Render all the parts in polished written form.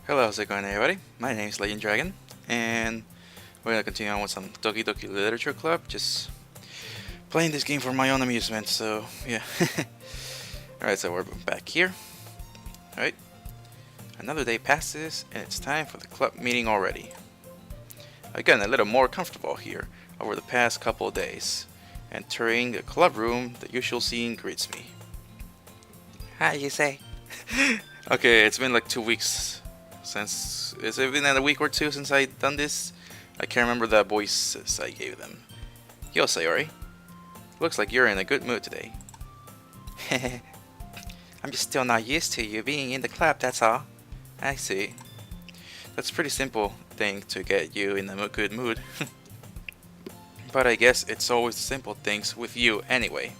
Hello, how's it going, everybody? My name is Legend Dragon, and we're gonna continue on with some Doki Doki Literature Club. Just playing this game for my own amusement, so yeah. Alright, so we're back here. Alright, another day passes, and it's time for the club meeting already. I've gotten a little more comfortable here over the past couple of days. Entering the club room, the usual scene greets me. Hi, you say? Okay, it's been like 2 weeks since. Has it been a week or two since I done this? I can't remember the voices I gave them. Yo, Sayori. Looks like you're in a good mood today. I'm just still not used to you being in the club, that's all. I see. That's a pretty simple thing to get you in a good mood. But I guess it's always the simple things with you anyway.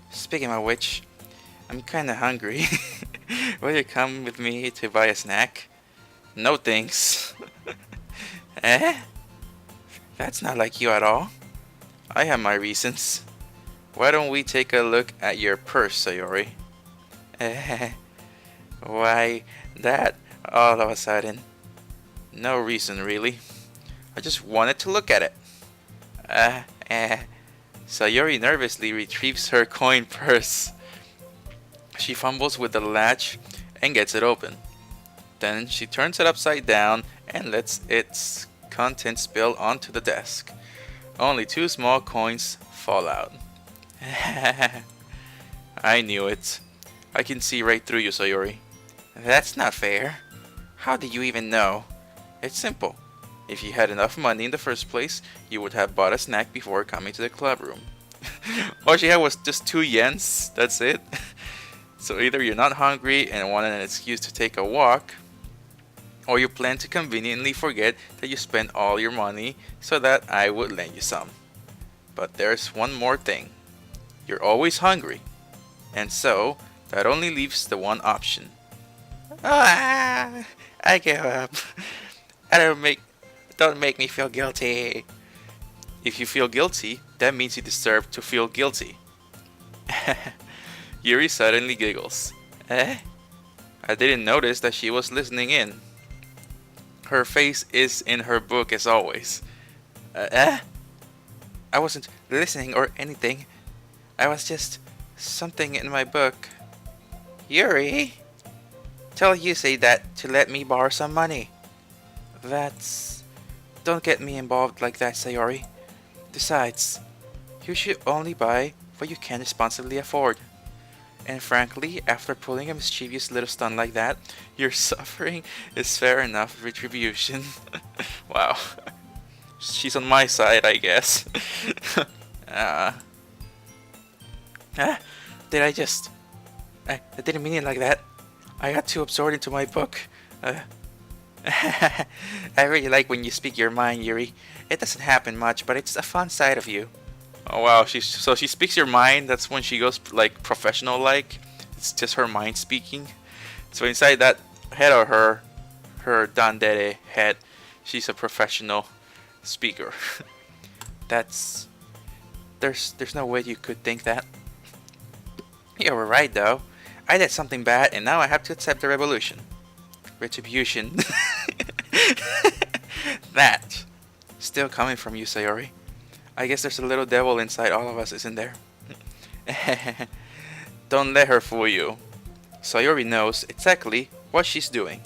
Speaking of which, I'm kinda hungry. Will you come with me to buy a snack? No thanks. Eh? That's not like you at all. I have my reasons. Why don't we take a look at your purse, Sayori? Eh? Why that all of a sudden? No reason, really. I just wanted to look at it. Sayori nervously retrieves her coin purse. She fumbles with the latch and gets it open. Then she turns it upside down and lets its contents spill onto the desk. Only 2 small coins fall out. I knew it. I can see right through you, Sayori. That's not fair. How did you even know? It's simple. If you had enough money in the first place, you would have bought a snack before coming to the club room. All she had was just 2 yens, that's it. So either you're not hungry and wanted an excuse to take a walk, or you plan to conveniently forget that you spent all your money so that I would lend you some. But there's one more thing. You're always hungry, and so that only leaves the one option. I give up. Don't make me feel guilty. If you feel guilty, that means you deserve to feel guilty. Yuri suddenly giggles. Eh? I didn't notice that she was listening in. Her face is in her book as always. I wasn't listening or anything. I was just something in my book. Yuri? Tell Yusei that to let me borrow some money. That's... Don't get me involved like that, Sayori. Besides, you should only buy what you can responsibly afford. And frankly, after pulling a mischievous little stunt like that, your suffering is fair enough retribution. Wow. She's on my side, I guess. Did I just... I didn't mean it like that. I got too absorbed into my book. I really like when you speak your mind, Yuri. It doesn't happen much, but it's a fun side of you. Oh wow, she speaks your mind. That's when she goes like professional like. It's just her mind speaking. So inside that head of her Dandere head, she's a professional speaker. That's there's no way you could think that. You were right though. I did something bad and now I have to accept the revolution. Retribution. That still coming from you, Sayori. I guess there's a little devil inside all of us, isn't there? Don't let her fool you. Sayori knows exactly what she's doing.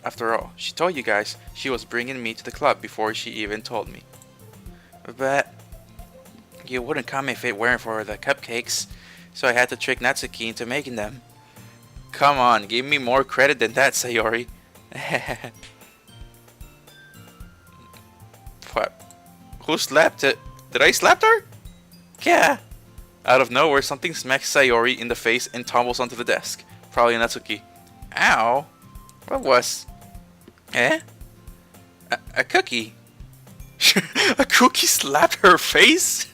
After all, she told you guys she was bringing me to the club before she even told me. But you wouldn't come if it weren't for the cupcakes, so I had to trick Natsuki into making them. Come on, give me more credit than that, Sayori. What? Who slapped it? Did I slap her? Yeah. Out of nowhere, something smacks Sayori in the face and tumbles onto the desk. Probably Natsuki. Ow. What was? Eh? A cookie. A cookie slapped her face?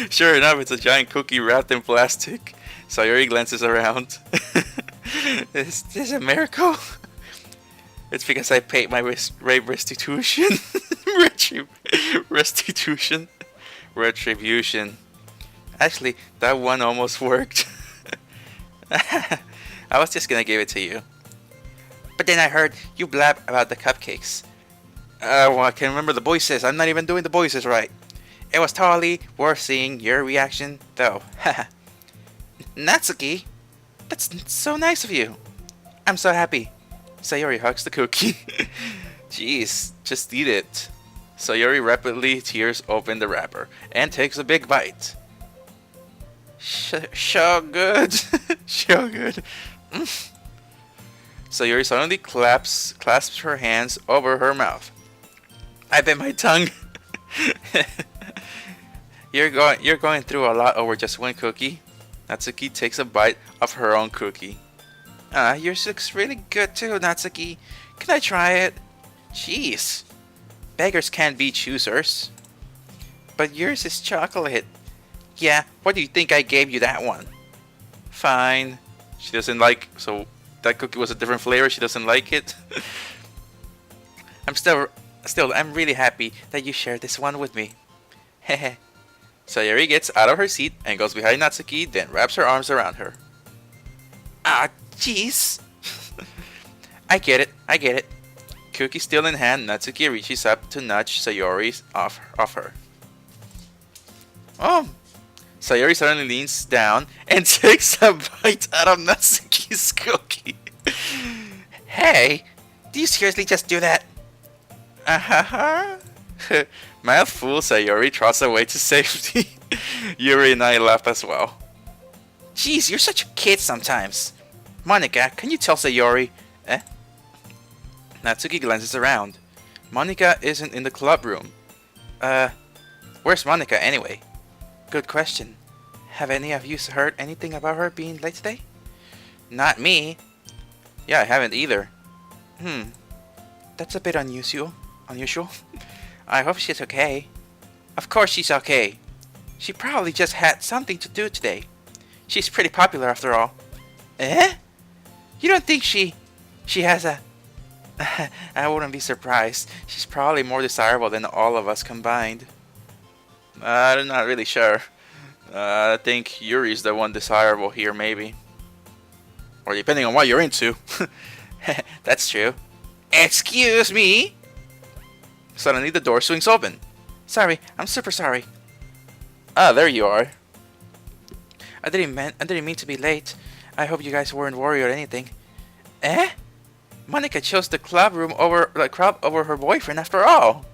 Sure enough, it's a giant cookie wrapped in plastic. Sayori glances around. Is this a miracle? It's because I paid my rape restitution. Restitution. Retribution. Actually, that one almost worked. I was just gonna give it to you. But then I heard you blab about the cupcakes. Well, I can't remember the voices. I'm not even doing the voices right. It was totally worth seeing your reaction, though. Haha. Natsuki, that's so nice of you. I'm so happy. Sayori hugs the cookie. Jeez, just eat it. Sayori rapidly tears open the wrapper and takes a big bite. So good. So good. Sayori suddenly clasps her hands over her mouth. I bit my tongue. You're going through a lot over just one cookie. Natsuki takes a bite of her own cookie. Yours looks really good too, Natsuki. Can I try it? Jeez. Beggars can't be choosers. But yours is chocolate. Yeah, what do you think I gave you that one? Fine. She doesn't like, so that cookie was a different flavor, she doesn't like it. I'm really happy that you shared this one with me. Hehe. Sayori gets out of her seat and goes behind Natsuki, then wraps her arms around her. Ah, jeez. I get it. Cookie still in hand, Natsuki reaches up to nudge Sayori off her. Oh! Sayori suddenly leans down and takes a bite out of Natsuki's cookie. Hey! Do you seriously just do that? Mouthful, Sayori trots away to safety. Yuri and I laugh as well. Jeez, you're such a kid sometimes. Monika, can you tell Sayori? Natsuki glances around. Monika isn't in the club room. Where's Monika anyway? Good question. Have any of you heard anything about her being late today? Not me. Yeah, I haven't either. That's a bit unusual. I hope she's okay. Of course she's okay. She probably just had something to do today. She's pretty popular after all. You don't think she has a... I wouldn't be surprised. She's probably more desirable than all of us combined. I'm not really sure. I think Yuri's the one desirable here, maybe. Or depending on what you're into. That's true. Excuse me? Suddenly the door swings open. Sorry, I'm super sorry. Ah, there you are. I didn't mean to be late. I hope you guys weren't worried or anything. Monika chose the club over her boyfriend after all.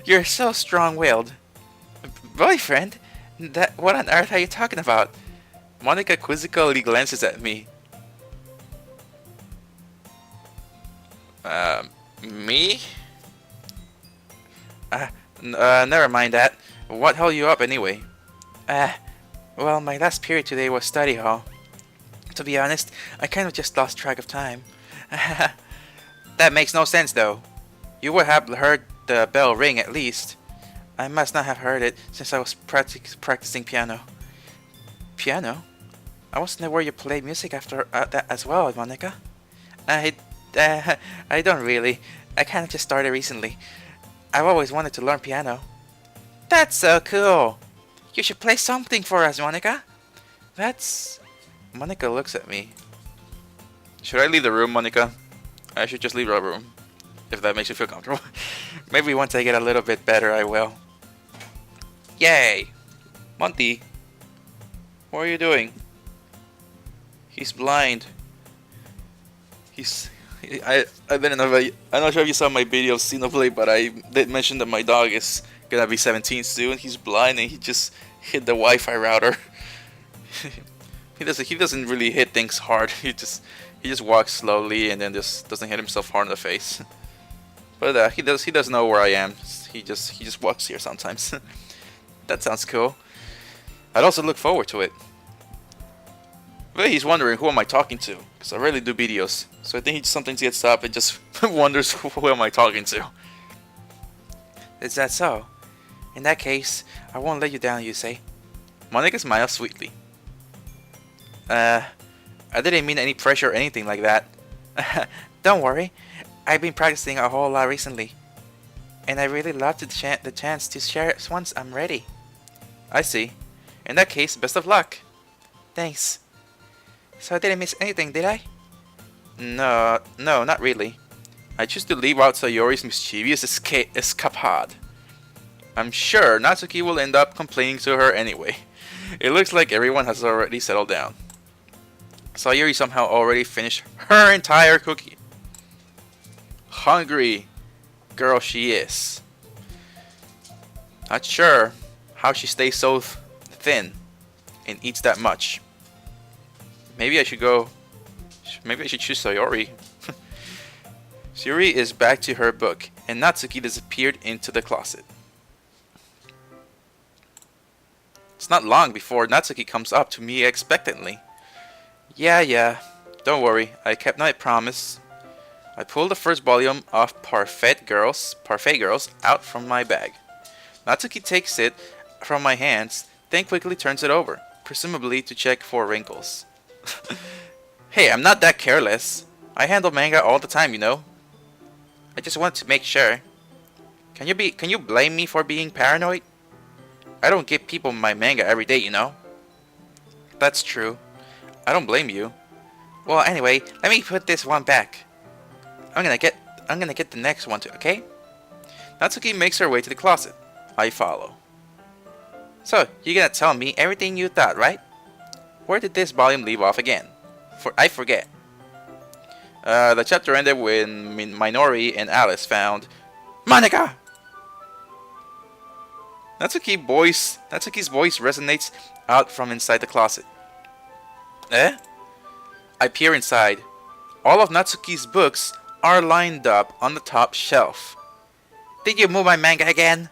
You're so strong-willed. Boyfriend? What on earth are you talking about? Monika quizzically glances at me. Me? Never mind that. What held you up anyway? Well, my last period today was study hall. To be honest, I kind of just lost track of time. That makes no sense though. You would have heard the bell ring at least. I must not have heard it since I was practicing piano. Piano? I wasn't aware you played music after that as well, Monika. I don't really. I kind of just started recently. I've always wanted to learn piano. That's so cool. You should play something for us, Monika. Monika looks at me. Should I leave the room, Monika? I should just leave the room. If that makes you feel comfortable. Maybe once I get a little bit better, I will. Yay! Monty. What are you doing? He's blind. I'm not sure if you saw my video of Xenoblade, but I did mention that my dog is gonna be 17 soon. He's blind and he just hit the Wi-Fi router. He doesn't really hit things hard. He just walks slowly and then just doesn't hit himself hard in the face. But he does know where I am. He just walks here sometimes. That sounds cool. I'd also look forward to it. But he's wondering, who am I talking to? Because I rarely do videos. So I think he sometimes gets up and just wonders, who am I talking to? Is that so? In that case, I won't let you down, you say. Monika smiles sweetly. I didn't mean any pressure or anything like that. Don't worry. I've been practicing a whole lot recently. And I really love the chance to share it once I'm ready. I see. In that case, best of luck. Thanks. So I didn't miss anything, did I? No, no, not really. I choose to leave out Sayori's mischievous escapade. I'm sure Natsuki will end up complaining to her anyway. It looks like everyone has already settled down. Sayori somehow already finished her entire cookie. Hungry girl she is. Not sure how she stays so thin and eats that much. Maybe I should choose Sayori. Sayori is back to her book, and Natsuki disappeared into the closet. It's not long before Natsuki comes up to me expectantly. Yeah, don't worry, I kept my promise. I pulled the first volume of Parfait Girls out from my bag. Natsuki takes it from my hands, then quickly turns it over, presumably to check for wrinkles. Hey, I'm not that careless. I handle manga all the time, you know. I just wanted to make sure. Can you blame me for being paranoid? I don't give people my manga every day, you know. That's true. I don't blame you. Well, anyway, let me put this one back. I'm gonna get the next one too, okay? Natsuki makes her way to the closet. I follow. So, you're gonna tell me everything you thought, right? Where did this volume leave off again? I forget. The chapter ended when Minori and Alice found Monica! Natsuki's voice resonates out from inside the closet. Eh? I peer inside. All of Natsuki's books are lined up on the top shelf. Did you move my manga again?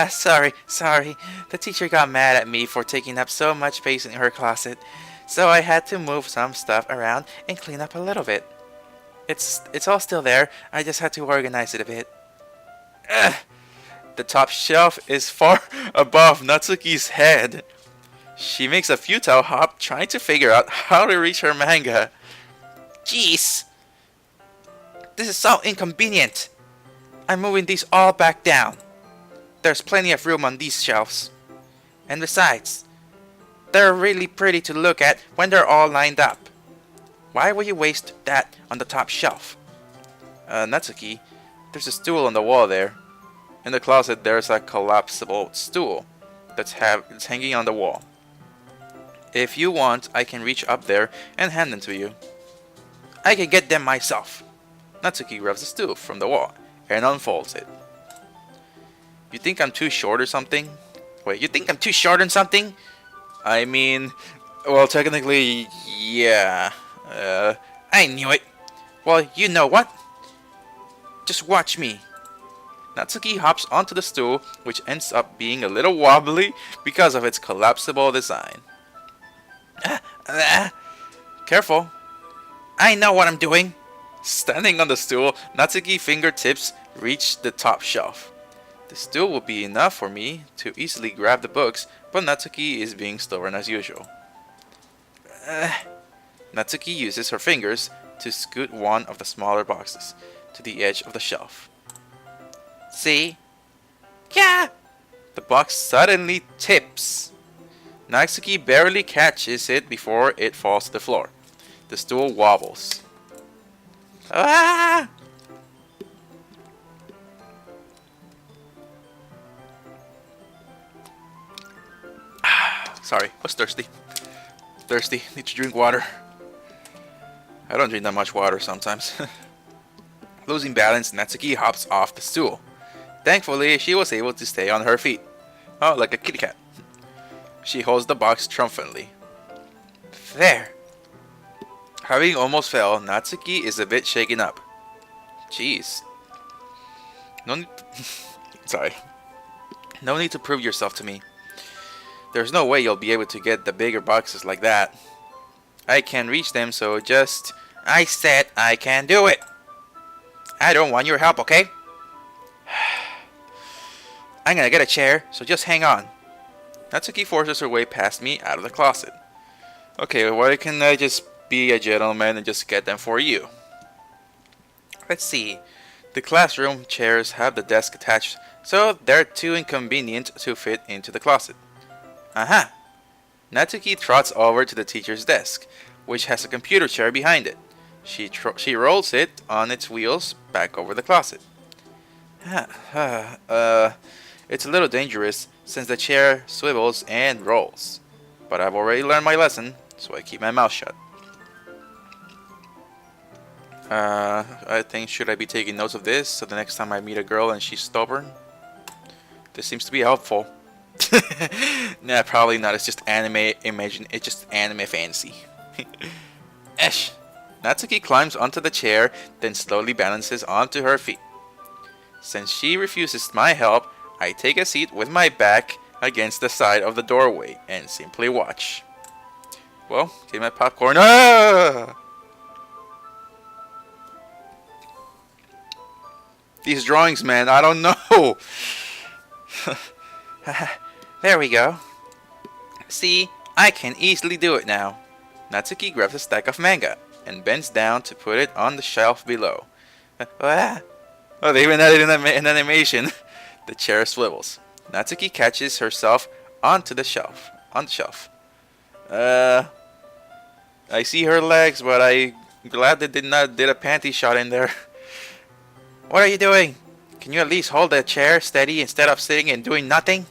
Sorry. The teacher got mad at me for taking up so much space in her closet, so I had to move some stuff around and clean up a little bit. It's all still there, I just had to organize it a bit. The top shelf is far above Natsuki's head. She makes a futile hop trying to figure out how to reach her manga. Jeez! This is so inconvenient! I'm moving these all back down. There's plenty of room on these shelves. And besides, they're really pretty to look at when they're all lined up. Why would you waste that on the top shelf? Natsuki, there's a stool on the wall there. In the closet there's a collapsible stool that's hanging on the wall. If you want, I can reach up there and hand them to you. I can get them myself. Natsuki grabs the stool from the wall and unfolds it. You think I'm too short or something? Wait, you think I'm too short on something? I mean, well, technically, yeah. I knew it. Well, you know what? Just watch me. Natsuki hops onto the stool, which ends up being a little wobbly because of its collapsible design. Careful. I know what I'm doing. Standing on the stool, Natsuki's fingertips reach the top shelf. The stool will be enough for me to easily grab the books, but Natsuki is being stubborn as usual. Natsuki uses her fingers to scoot one of the smaller boxes to the edge of the shelf. See? Yeah! The box suddenly tips. Natsuki barely catches it before it falls to the floor. The stool wobbles. Ah! Sorry, I was thirsty. Need to drink water. I don't drink that much water sometimes. Losing balance, Natsuki hops off the stool. Thankfully, she was able to stay on her feet. Oh, like a kitty cat. She holds the box triumphantly. There! Having almost fell, Natsuki is a bit shaken up. Jeez. Sorry. No need to prove yourself to me. There's no way you'll be able to get the bigger boxes like that. I can reach them, so just... I said I can do it! I don't want your help, okay? I'm gonna get a chair, so just hang on. Natsuki forces her way past me out of the closet. Okay, why can't I just be a gentleman and just get them for you? Let's see. The classroom chairs have the desk attached, so they're too inconvenient to fit into the closet. Aha! Natsuki trots over to the teacher's desk, which has a computer chair behind it. She rolls it on its wheels back over the closet. It's a little dangerous since the chair swivels and rolls. But I've already learned my lesson, so I keep my mouth shut. I think should I be taking notes of this so the next time I meet a girl and she's stubborn? This seems to be helpful. Nah, probably not. It's just anime it's just anime fancy. Esh. Natsuki climbs onto the chair, then slowly balances onto her feet. Since she refuses my help, I take a seat with my back against the side of the doorway and simply watch. Well, get my popcorn. Ah! These drawings, man, I don't know. There we go. See, I can easily do it now. Natsuki grabs a stack of manga and bends down to put it on the shelf below. Oh, they even added an animation. The chair swivels. Natsuki catches herself onto the shelf. I see her legs, but I'm glad they did a panty shot in there. What are you doing? Can you at least hold the chair steady instead of sitting and doing nothing?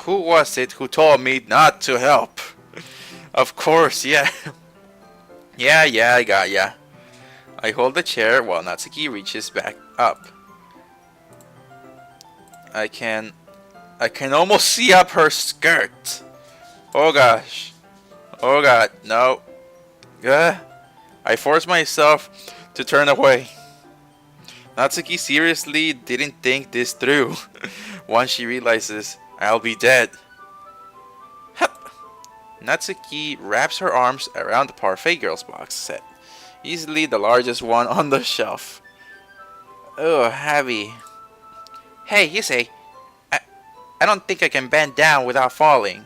Who was it who told me not to help? Of course, yeah. Yeah, I got ya. I hold the chair while Natsuki reaches back up. I can almost see up her skirt. Oh gosh. Oh god, no. I force myself to turn away. Natsuki seriously didn't think this through. Once she realizes I'll be dead. Hup. Natsuki wraps her arms around the Parfait Girls box set, easily the largest one on the shelf. Oh, heavy. Hey, you say, I don't think I can bend down without falling.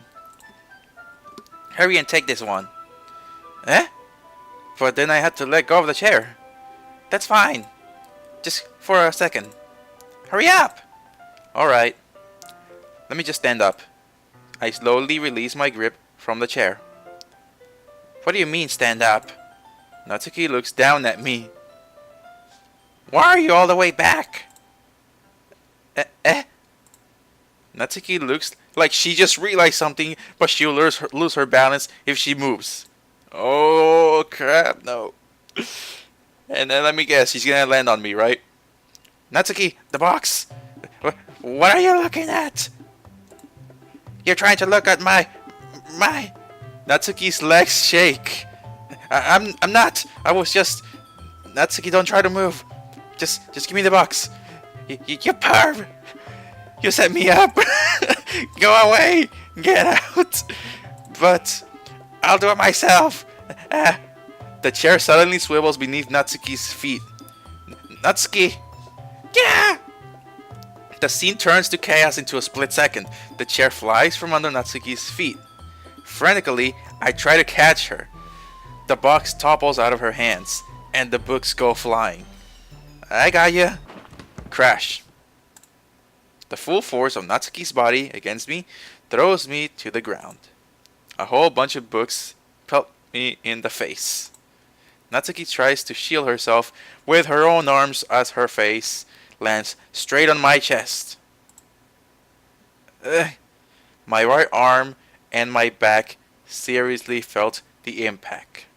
Hurry and take this one. Eh? But then I had to let go of the chair. That's fine. Just for a second. Hurry up! Alright. Let me just stand up. I slowly release my grip from the chair. What do you mean, stand up? Natsuki looks down at me. Why are you all the way back? Natsuki looks like she just realized something, but she'll lose her balance if she moves. Oh crap, no. And then let me guess, she's gonna land on me, right? Natsuki, the box! What are you looking at? You're trying to look at my... Natsuki's legs shake. I'm not. I was just... Natsuki, don't try to move. Just give me the box. You perv! You set me up! Go away! Get out! But I'll do it myself! The chair suddenly swivels beneath Natsuki's feet. Natsuki! Yeah! The scene turns to chaos into a split second. The chair flies from under Natsuki's feet. Frantically, I try to catch her. The box topples out of her hands, and the books go flying. I got ya! Crash. The full force of Natsuki's body against me throws me to the ground. A whole bunch of books pelt me in the face. Natsuki tries to shield herself with her own arms as her face lands straight on my chest. My right arm and my back seriously felt the impact.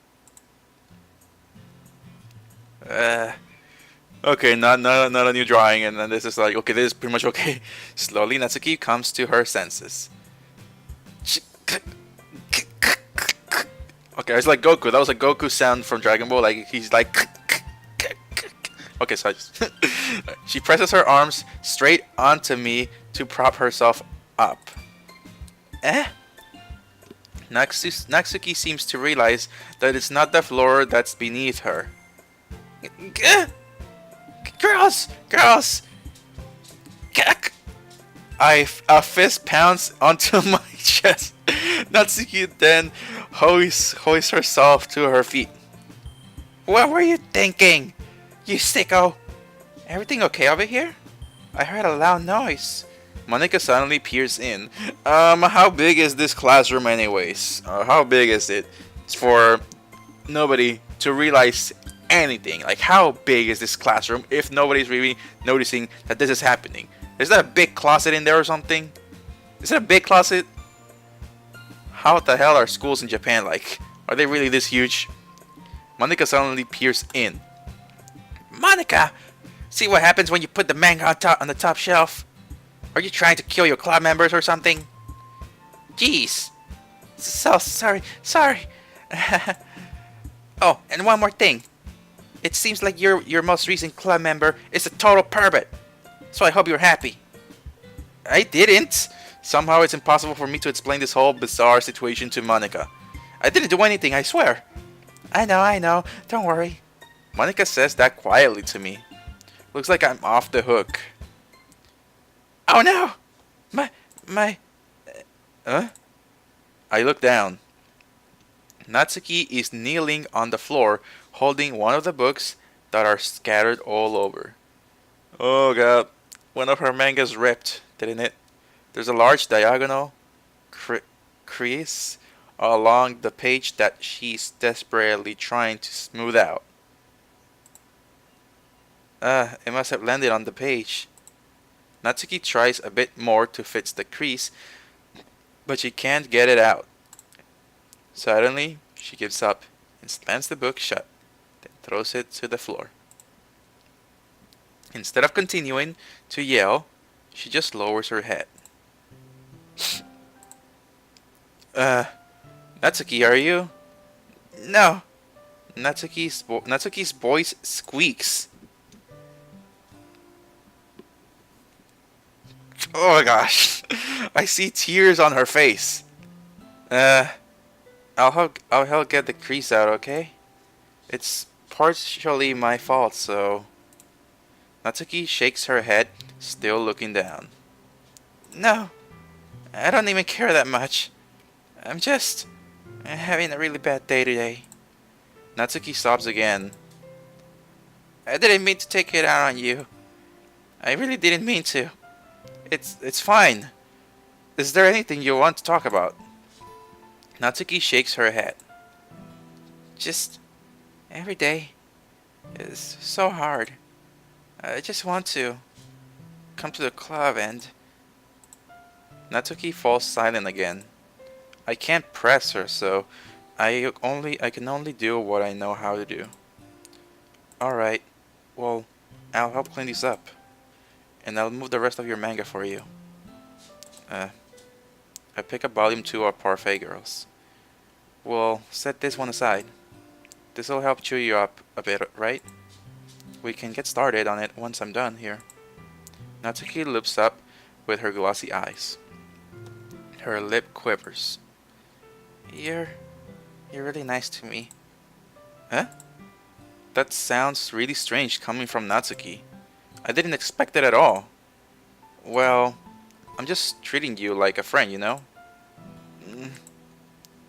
Okay, not a new drawing, and then this is like, okay, this is pretty much okay. Slowly, Natsuki comes to her senses. Okay, it's like Goku. That was a Goku sound from Dragon Ball. Like, he's like... Okay, so I just... She presses her arms straight onto me to prop herself up. Natsuki seems to realize that it's not the floor that's beneath her. Girls! A fist pounds onto my chest. Natsuki then hoists herself to her feet. What were you thinking, you sicko? Everything okay over here? I heard a loud noise. Monica suddenly peers in. How big is this classroom anyways? How big is it? It's for nobody to realize anything. Like, how big is this classroom if nobody's really noticing that this is happening? Is that a big closet in there or something? Is it a big closet? How the hell are schools in Japan like? Are they really this huge? Monica suddenly peers in. Monica! See what happens when you put the manga on the top shelf? Are you trying to kill your club members or something? Jeez. So sorry. Oh, and one more thing. It seems like your most recent club member is a total pervert. So I hope you're happy. I didn't. Somehow it's impossible for me to explain this whole bizarre situation to Monica. I didn't do anything, I swear. I know. Don't worry. Monica says that quietly to me. Looks like I'm off the hook. Oh no! My... Huh? I look down. Natsuki is kneeling on the floor, holding one of the books that are scattered all over. Oh god. One of her mangas ripped, didn't it? There's a large diagonal crease along the page that she's desperately trying to smooth out. It must have landed on the page. Natsuki tries a bit more to fix the crease, but she can't get it out. Suddenly, she gives up and slams the book shut, then throws it to the floor. Instead of continuing to yell, she just lowers her head. Natsuki, are you? No. Natsuki's voice squeaks. Oh my gosh. I see tears on her face. I'll help get the crease out, okay? It's partially my fault, so... Natsuki shakes her head, still looking down. No, I don't even care that much. I'm just having a really bad day today. Natsuki sobs again. I didn't mean to take it out on you. I really didn't mean to. It's fine. Is there anything you want to talk about? Natsuki shakes her head. Just every day is so hard. I just want to come to the club and... Natsuki falls silent again. I can't press her, so I can only do what I know how to do. Alright, well, I'll help clean these up. And I'll move the rest of your manga for you. I pick up volume 2 of Parfait Girls. We'll set this one aside. This'll help cheer you up a bit, right? We can get started on it once I'm done here. Natsuki looks up with her glossy eyes. Her lip quivers. You're really nice to me. Huh? That sounds really strange coming from Natsuki. I didn't expect it at all. Well, I'm just treating you like a friend, you know?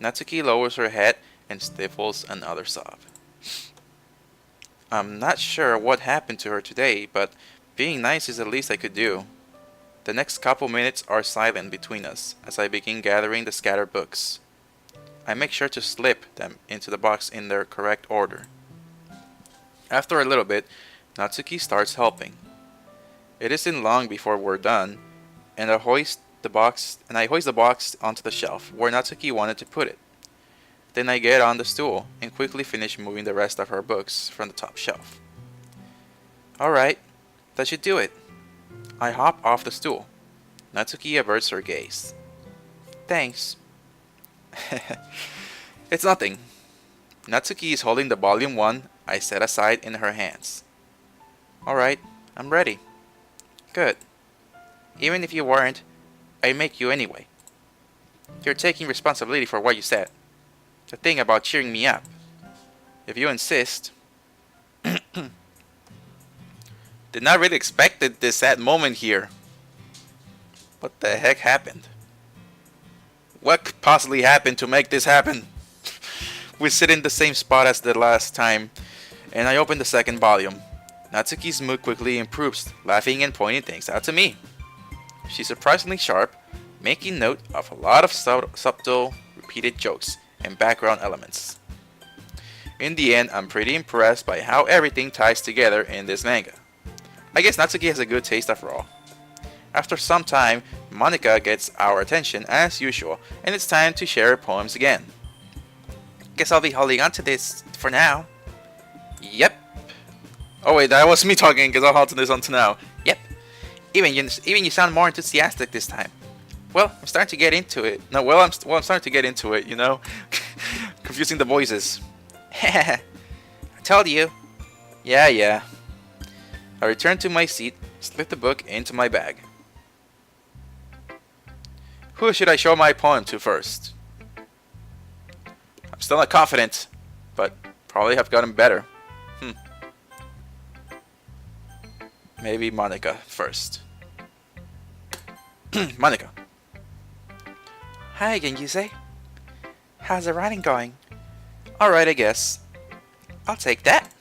Natsuki lowers her head and stifles another sob. I'm not sure what happened to her today, but being nice is the least I could do. The next couple minutes are silent between us as I begin gathering the scattered books. I make sure to slip them into the box in their correct order. After a little bit, Natsuki starts helping. It isn't long before we're done, and I hoist the box onto the shelf where Natsuki wanted to put it. Then I get on the stool and quickly finish moving the rest of her books from the top shelf. Alright, that should do it. I hop off the stool. Natsuki averts her gaze. Thanks. It's nothing. Natsuki is holding the volume 1 I set aside in her hands. Alright, I'm ready. Good. Even if you weren't, I'd make you anyway. You're taking responsibility for what you said. The thing about cheering me up. If you insist. Did not really expect this sad moment here. What the heck happened? What could possibly happen to make this happen? We sit in the same spot as the last time, and I open the second volume. Natsuki's mood quickly improves, laughing and pointing things out to me. She's surprisingly sharp, making note of a lot of subtle, repeated jokes and background elements. In the end, I'm pretty impressed by how everything ties together in this manga. I guess Natsuki has a good taste after all. After some time, Monica gets our attention as usual, and it's time to share poems again. Guess I'll be holding on to this for now. Yep. Oh wait, that was me talking because I'll hold to this until now. Yep. Even you sound more enthusiastic this time. Well, I'm starting to get into it. No, I'm starting to get into it, you know? Confusing the voices. I told you. Yeah. I return to my seat, slip the book into my bag. Who should I show my poem to first? I'm still not confident, but probably have gotten better. Maybe Monica first. Monica. Hi again, Yusei. How's the writing going? Alright, I guess. I'll take that.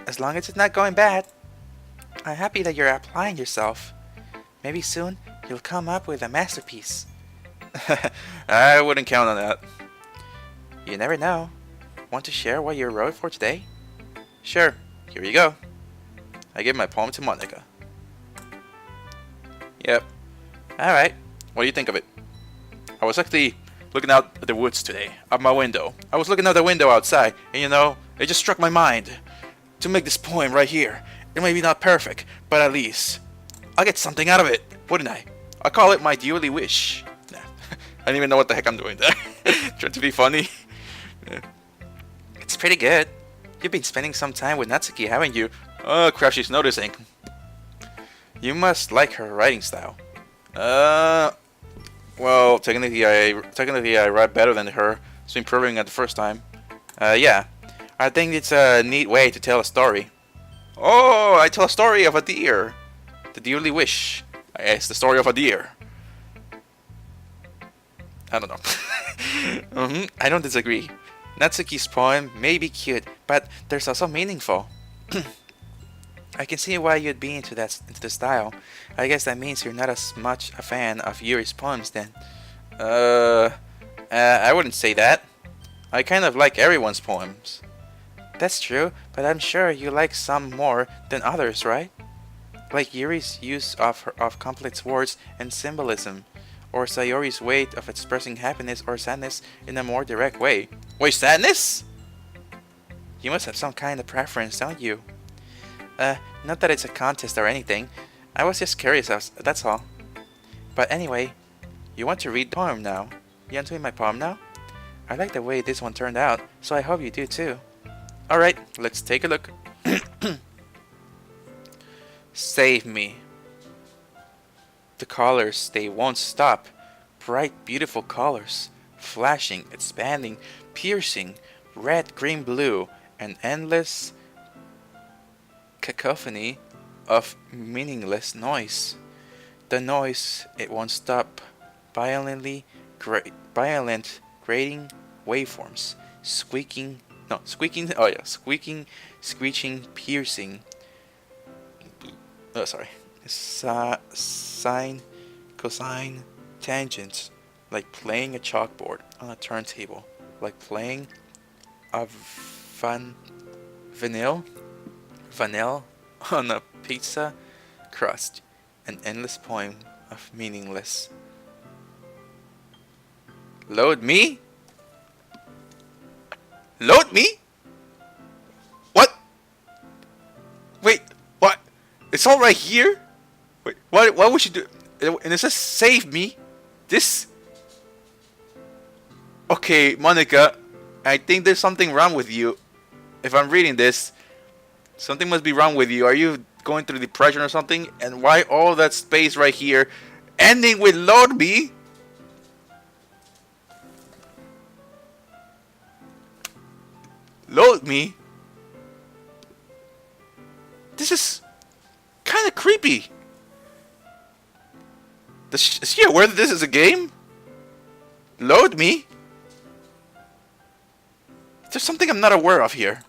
As long as it's not going bad. I'm happy that you're applying yourself. Maybe soon you'll come up with a masterpiece. I wouldn't count on that. You never know. Want to share what you wrote for today? Sure, here you go. I give my poem to Monica. Yep. Alright, what do you think of it? I was actually looking out at the woods today, out my window. I was looking out the window outside, and you know, it just struck my mind to make this poem right here. It may be not perfect, but at least I'll get something out of it, wouldn't I? I'll call it my yearly wish. Nah, I don't even know what the heck I'm doing there. Trying to be funny. Yeah. It's pretty good. You've been spending some time with Natsuki, haven't you? Oh crap, she's noticing. You must like her writing style. Well, technically I write better than her. It's been proving at the first time. Yeah. I think it's a neat way to tell a story. Oh, I tell a story of a deer. The dearly wish. It's the story of a deer. I don't know. I don't disagree. Natsuki's poem may be cute, but there's also meaningful. I can see why you'd be into the style. I guess that means you're not as much a fan of Yuri's poems then. I wouldn't say that. I kind of like everyone's poems. That's true, but I'm sure you like some more than others, right? Like Yuri's use of complex words and symbolism, or Sayori's way of expressing happiness or sadness in a more direct way. Wait, sadness? You must have some kind of preference, don't you? Not that it's a contest or anything. I was just curious, that's all. But anyway, you want to read the poem now? You want to read my poem now? I like the way this one turned out, so I hope you do too. Alright, let's take a look. Save me. The colors, they won't stop. Bright, beautiful colors. Flashing, expanding, piercing, red, green, blue, an endless cacophony of meaningless noise. The noise, it won't stop. Violent, grating waveforms. Squeaking, screeching, piercing. Sine, cosine, tangents. Like playing a chalkboard on a turntable. Like playing a vanille on a pizza crust. An endless poem of meaningless. Load me? Load me? What? Wait, what? It's all right here? Wait, what would you do? And it says save me? This? Okay, Monica, I think there's something wrong with you. If I'm reading this, something must be wrong with you. Are you going through depression or something? And why all that space right here ending with load me? Load me? This is kind of creepy. Is she aware that this is a game? Load me? There's something I'm not aware of here.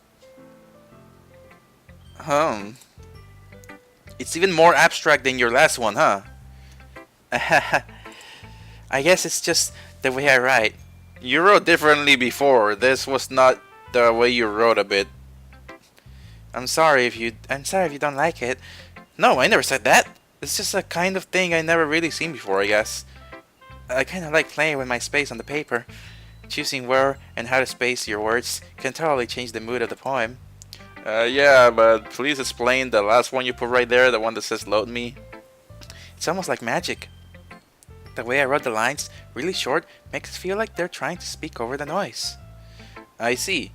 It's even more abstract than your last one, huh? I guess it's just the way I write. You wrote differently before. This was not the way you wrote a bit. I'm sorry if you don't like it. No, I never said that. It's just a kind of thing I never really seen before, I guess. I kind of like playing with my space on the paper. Choosing where and how to space your words can totally change the mood of the poem. Yeah, but please explain the last one you put right there, the one that says load me. It's almost like magic. The way I wrote the lines, really short, makes it feel like they're trying to speak over the noise. I see.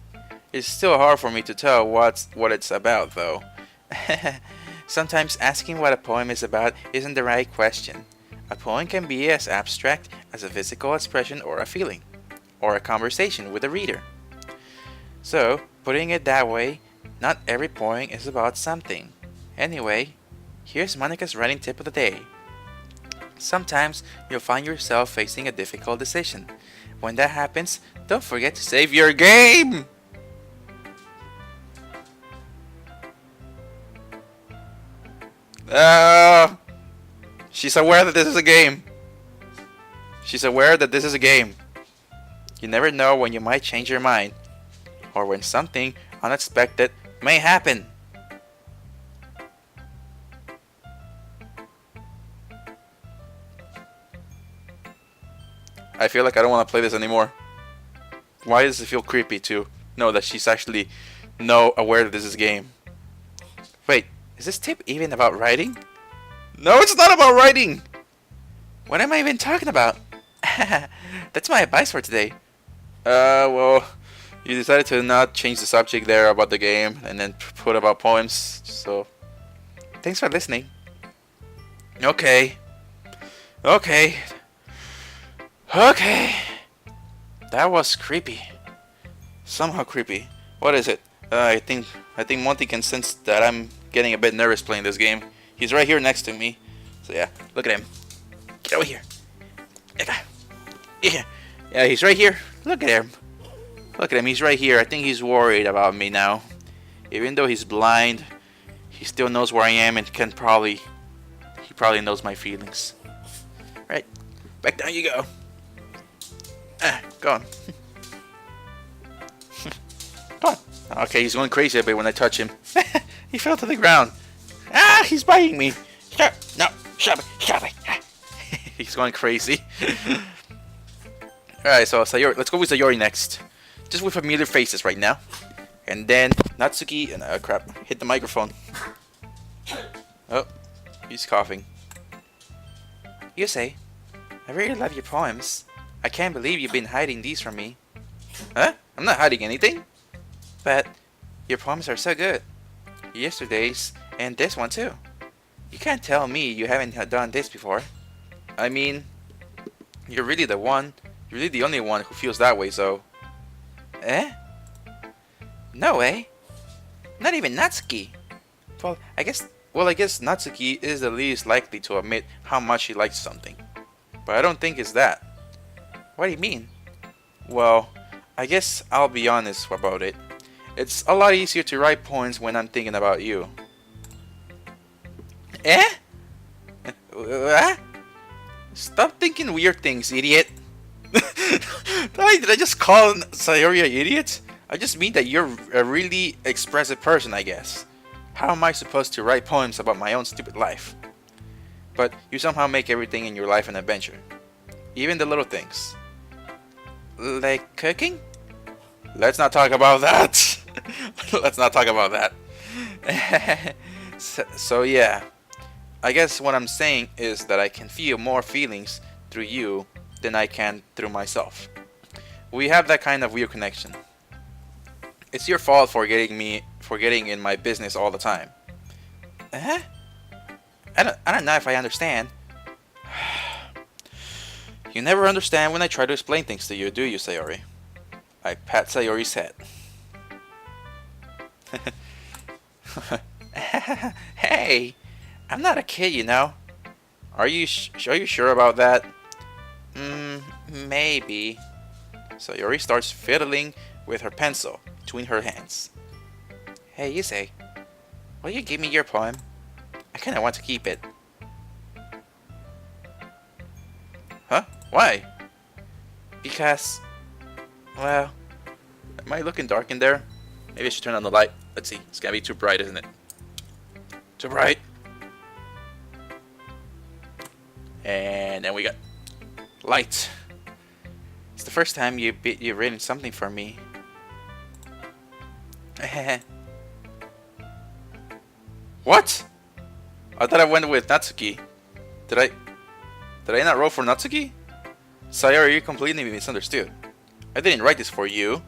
It's still hard for me to tell what it's about, though. Sometimes asking what a poem is about isn't the right question. A poem can be as abstract as a physical expression or a feeling, or a conversation with a reader. So, putting it that way, not every poem is about something. Anyway, here's Monica's writing tip of the day. Sometimes you'll find yourself facing a difficult decision. When that happens, don't forget to save your game! She's aware that this is a game. She's aware that this is a game. You never know when you might change your mind, or when something unexpected may happen. I feel like I don't want to play this anymore. Why does it feel creepy to know that she's actually aware that this is a game? Wait, is this tip even about writing? No, it's not about writing! What am I even talking about? That's my advice for today. Well, you decided to not change the subject there about the game and then put about poems, so thanks for listening. Okay. Okay. That was creepy. Somehow creepy. What is it? I think Monty can sense that I'm getting a bit nervous playing this game. He's right here next to me. So yeah, look at him. Get over here. Yeah, he's right here. Look at him. He's right here. I think he's worried about me now. Even though he's blind, he still knows where I am and he probably knows my feelings. Right, back down you go. Go on. Go on. Okay, he's going crazy a bit when I touch him. He fell to the ground. He's biting me. Stop it. He's going crazy. Alright, so Sayori, let's go with Sayori next. Just with familiar faces right now. And then Natsuki and crap, hit the microphone. Oh, he's coughing. You say, I really love your poems. I can't believe you've been hiding these from me. Huh? I'm not hiding anything. But your poems are so good. Yesterday's and this one too. You can't tell me you haven't done this before. I mean, you're really the only one who feels that way, so. Eh? No way. Not even Natsuki. Well, I guess Natsuki is the least likely to admit how much he likes something. But I don't think it's that. What do you mean? Well, I guess I'll be honest about it. It's a lot easier to write poems when I'm thinking about you. Eh? What? Stop thinking weird things, idiot. Did I just call Sayori an idiot? I just mean that you're a really expressive person, I guess. How am I supposed to write poems about my own stupid life? But you somehow make everything in your life an adventure. Even the little things. Like cooking? Let's not talk about that. Let's not talk about that. So yeah. I guess what I'm saying is that I can feel more feelings through you than I can through myself. We have that kind of weird connection. It's your fault for getting in my business all the time. Eh? I don't know if I understand. You never understand when I try to explain things to you, do you, Sayori? I pat Sayori's head. Hey, I'm not a kid, you know. Are you sure about that? Maybe. Sayori starts fiddling with her pencil between her hands. Hey, you say, will you give me your poem? I kinda want to keep it. Huh? Why? Because, well, Am I looking dark in there? Maybe I should turn on the light. Let's see. It's gonna be too bright, isn't it? Too bright. And then we got light. It's the first time you've written something for me. What? I thought I went with Natsuki. Did I not roll for Natsuki? Sayori, you completely misunderstood. I didn't write this for you.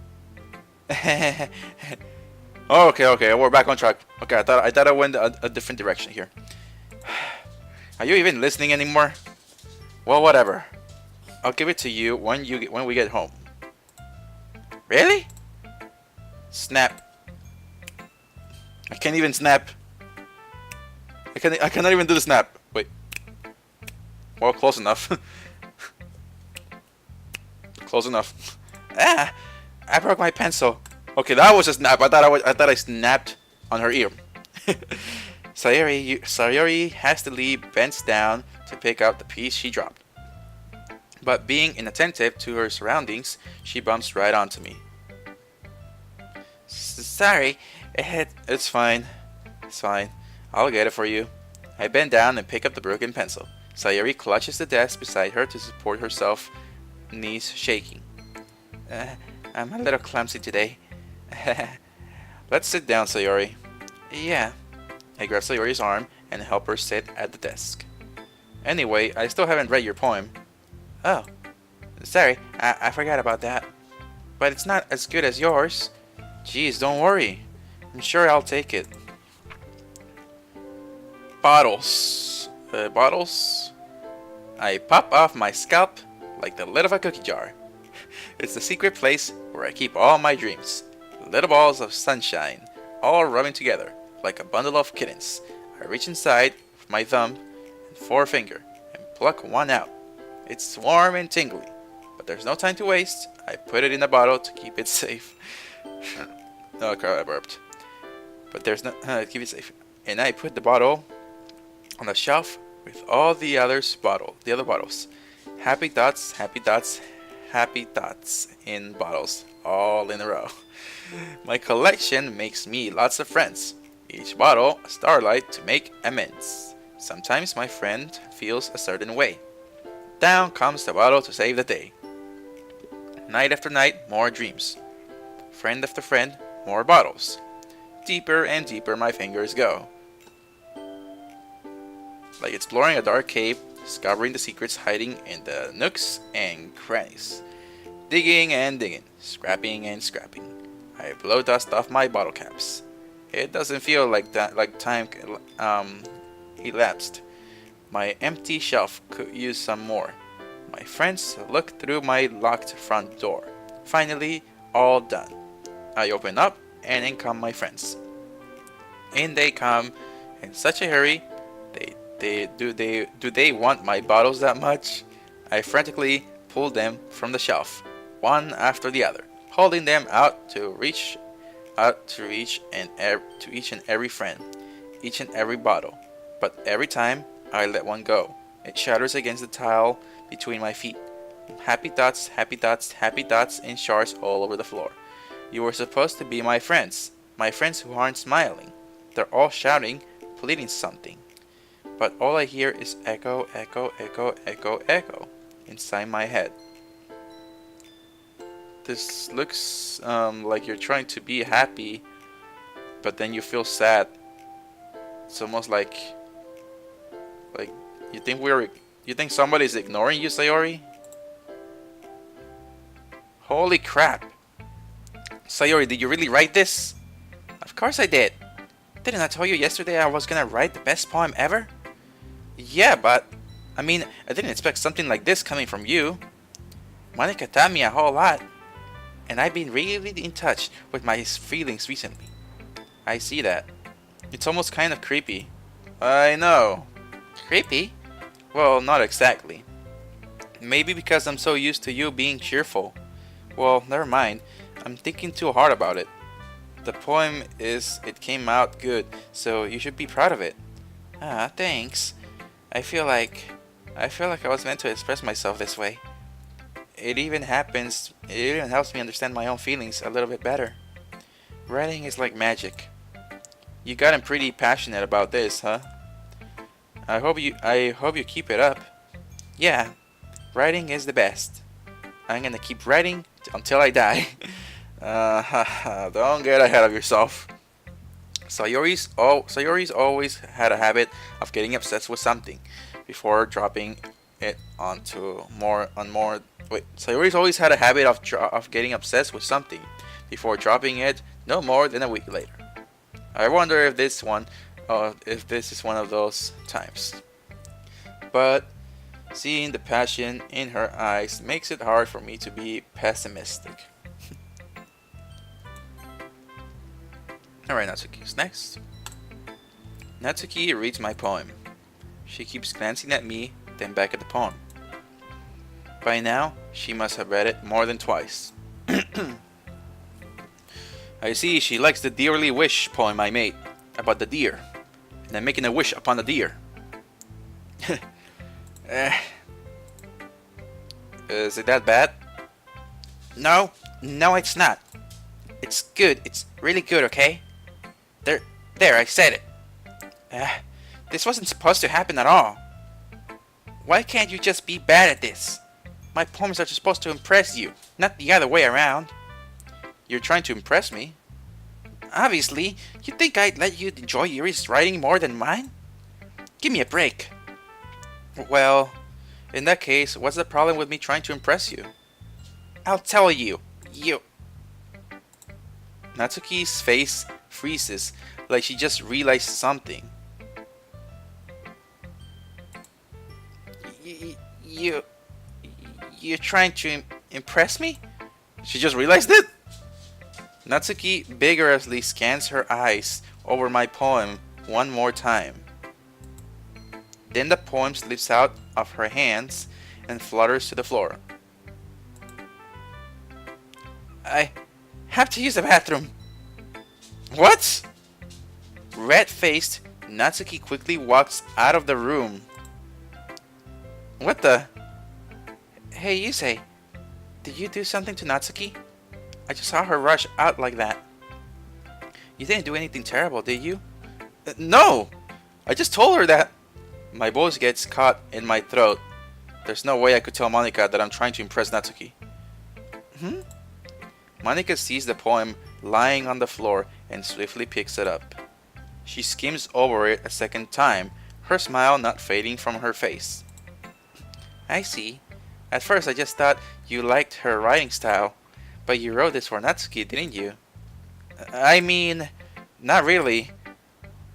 Oh, okay, we're back on track. Okay, I thought I went a different direction here. Are you even listening anymore? Well, whatever. I'll give it to you when we get home. Really? Snap. I can't even snap. I cannot even do the snap. Wait. Well, close enough. Close enough. Ah! I broke my pencil. Okay, that was a snap. I thought I snapped on her ear. Sayori hastily bends down to pick up the piece she dropped. But being inattentive to her surroundings, she bumps right onto me. Sorry, it's fine. It's fine. I'll get it for you. I bend down and pick up the broken pencil. Sayori clutches the desk beside her to support herself, knees shaking. I'm a little clumsy today. Let's sit down, Sayori. Yeah. I grab Sayori's arm and help her sit at the desk. Anyway, I still haven't read your poem. Oh. Sorry, I forgot about that. But it's not as good as yours. Jeez, don't worry. I'm sure I'll take it. Bottles. Bottles? I pop off my scalp like the lid of a cookie jar. It's the secret place where I keep all my dreams. Little balls of sunshine, all rubbing together like a bundle of kittens. I reach inside with my thumb and forefinger and pluck one out. It's warm and tingly, but there's no time to waste. I put it in a bottle to keep it safe. Oh, I burped. But there's no keep it safe. And I put the bottle on the shelf with all the other bottles. Happy thoughts, happy thoughts, happy thoughts in bottles, all in a row. My collection makes me lots of friends. Each bottle a starlight to make amends. Sometimes my friend feels a certain way. Down comes the bottle to save the day. Night after night, more dreams. Friend after friend, more bottles. Deeper and deeper my fingers go. Like exploring a dark cave, discovering the secrets hiding in the nooks and crannies. Digging and digging, scrapping and scrapping. I blow dust off my bottle caps. It doesn't feel like time elapsed. My empty shelf could use some more. My friends look through my locked front door. Finally, all done. I open up and in come my friends. In they come in such a hurry. Do they want my bottles that much? I frantically pull them from the shelf, one after the other, holding them out to each and every friend, each and every bottle. But every time I let one go, it shatters against the tile between my feet. Happy thoughts, happy thoughts, happy thoughts in shards all over the floor. You were supposed to be my friends who aren't smiling. They're all shouting, pleading something. But all I hear is echo, echo, echo, echo, echo inside my head. This looks like you're trying to be happy, but then you feel sad. It's almost like you think somebody's ignoring you, Sayori? Holy crap. Sayori, did you really write this? Of course I did. Didn't I tell you yesterday I was gonna write the best poem ever? Yeah, but I didn't expect something like this coming from you. Monica taught me a whole lot, and I've been really in touch with my feelings recently. I see that. It's almost kind of creepy. I know. Creepy? Well, not exactly. Maybe because I'm so used to you being cheerful. Well, never mind. I'm thinking too hard about it. The poem it came out good, so you should be proud of it. Ah, thanks. I feel like I was meant to express myself this way. It even helps me understand my own feelings a little bit better. Writing is like magic. You gotten pretty passionate about this, huh? I hope you keep it up. Yeah, writing is the best. I'm gonna keep writing until I die. Don't get ahead of yourself. Sayori's always had a habit of getting obsessed with something before dropping it onto more on more. Wait, Sayori's always had a habit of getting obsessed with something before dropping it no more than a week later. I wonder if this is one of those times. But seeing the passion in her eyes makes it hard for me to be pessimistic. Alright, Natsuki's next. Natsuki reads my poem. She keeps glancing at me, then back at the poem. By now, she must have read it more than twice. I see she likes the Dearly Wish poem I made about the deer, and I'm making a wish upon the deer. Is it that bad? No, it's not. It's good. It's really good, okay? There, I said it. This wasn't supposed to happen at all. Why can't you just be bad at this? My poems are supposed to impress you, not the other way around. You're trying to impress me? Obviously, you think I'd let you enjoy Yuri's writing more than mine? Give me a break. Well, in that case, what's the problem with me trying to impress you? I'll tell you. Natsuki's face freezes, like she just realized something. You're trying to impress me? She just realized it? Natsuki vigorously scans her eyes over my poem one more time. Then the poem slips out of her hands and flutters to the floor. I have to use the bathroom. What? Red-faced, Natsuki quickly walks out of the room. What the? Hey, Yusei, did you do something to Natsuki? I just saw her rush out like that. You didn't do anything terrible, did you? No! I just told her that. My voice gets caught in my throat. There's no way I could tell Monika that I'm trying to impress Natsuki. Monika sees the poem lying on the floor and swiftly picks it up. She skims over it a second time, her smile not fading from her face. I see. At first I just thought you liked her writing style, but you wrote this for Natsuki, didn't you? I mean, not really.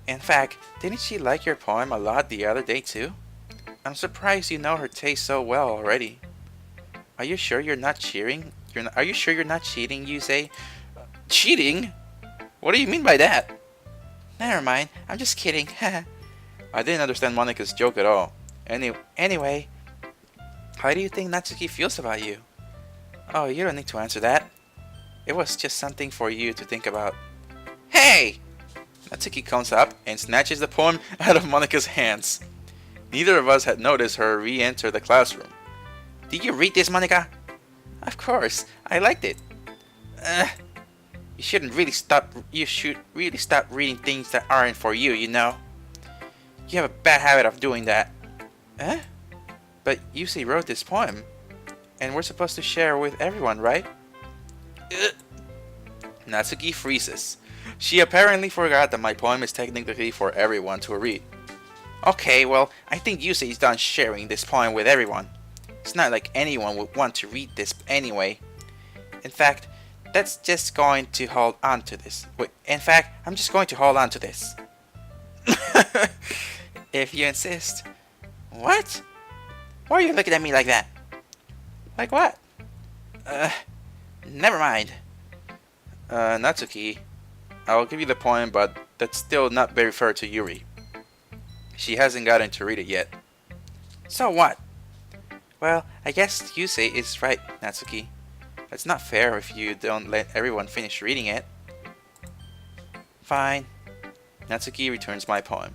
In fact, didn't she like your poem a lot the other day too? I'm surprised you know her taste so well already. Are you sure you're not cheating? Are you sure you're not cheating, Yusei? Cheating? What do you mean by that? Never mind, I'm just kidding. I didn't understand Monika's joke at all. Anyway, how do you think Natsuki feels about you? Oh, you don't need to answer that. It was just something for you to think about. Hey! Natsuki comes up and snatches the poem out of Monika's hands. Neither of us had noticed her re-enter the classroom. Did you read this, Monika? Of course, I liked it. You should really stop reading things that aren't for you, you know. You have a bad habit of doing that. But Yusei wrote this poem, and we're supposed to share with everyone, right? Natsuki freezes. She apparently forgot that my poem is technically for everyone to read. Okay, well, I think Yusei is done sharing this poem with everyone. It's not like anyone would want to read this anyway. In fact, that's just going to hold on to this. I'm just going to hold on to this. If you insist. What? Why are you looking at me like that? Like what? Never mind. Natsuki, I'll give you the poem, but that's still not very fair to Yuri. She hasn't gotten to read it yet. So what? Well, I guess Yusei is right, Natsuki. It's not fair if you don't let everyone finish reading it. Fine. Natsuki returns my poem.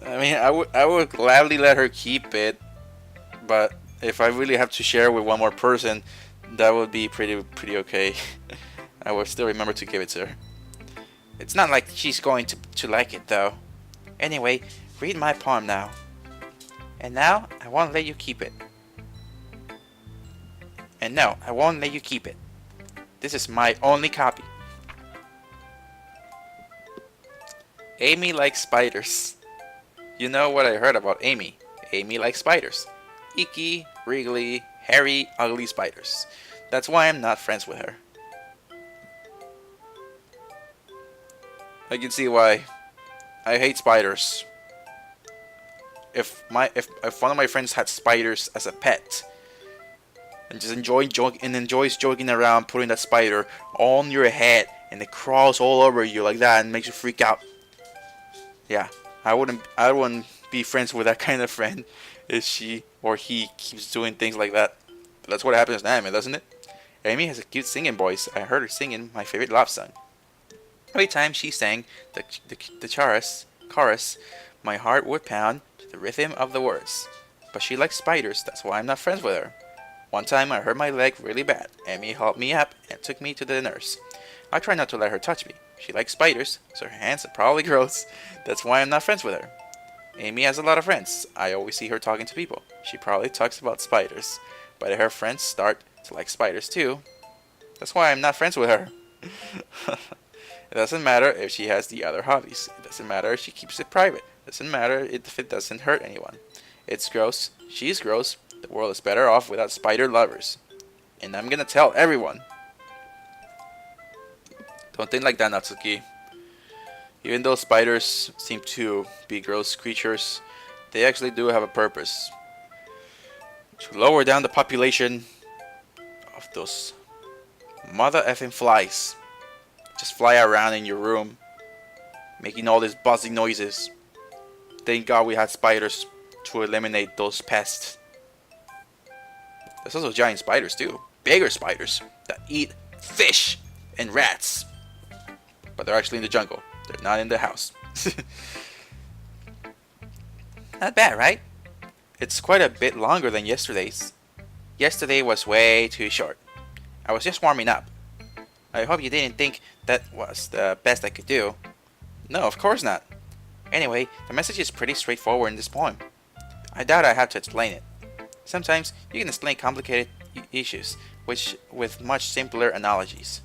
I mean, I would gladly let her keep it, but if I really have to share with one more person, that would be pretty okay. I will still remember to give it to her. It's not like she's going to like it though. Anyway, read my poem now. And now, I won't let you keep it. And no, I won't let you keep it. This is my only copy. Amy likes spiders. You know what I heard about Amy. Amy likes spiders. Icky, wriggly, hairy, ugly spiders. That's why I'm not friends with her. I can see why. I hate spiders. If one of my friends had spiders as a pet and just enjoys joking around, putting that spider on your head and it crawls all over you like that and makes you freak out. Yeah, I wouldn't be friends with that kind of friend if she or he keeps doing things like that. But that's what happens to Amy, doesn't it? Amy has a cute singing voice. I heard her singing my favorite love song. Every time she sang the chorus, my heart would pound to the rhythm of the words. But she likes spiders, that's why I'm not friends with her. One time I hurt my leg really bad. Amy helped me up and took me to the nurse. I try not to let her touch me. She likes spiders, so her hands are probably gross. That's why I'm not friends with her. Amy has a lot of friends. I always see her talking to people. She probably talks about spiders. But her friends start to like spiders too. That's why I'm not friends with her. It doesn't matter if she has the other hobbies. It doesn't matter if she keeps it private. It doesn't matter if it doesn't hurt anyone. It's gross. She's gross. The world is better off without spider lovers. And I'm gonna tell everyone. Don't think like that, Natsuki. Even though spiders seem to be gross creatures, they actually do have a purpose. To lower down the population of those mother effing flies. Just fly around in your room, making all these buzzing noises. Thank God we had spiders to eliminate those pests. There's also giant spiders too. Bigger spiders that eat fish and rats. But they're actually in the jungle. They're not in the house. Not bad, right? It's quite a bit longer than yesterday's. Yesterday was way too short. I was just warming up. I hope you didn't think that was the best I could do. No, of course not. Anyway, the message is pretty straightforward in this poem. I doubt I have to explain it. Sometimes you can explain complicated issues with much simpler analogies.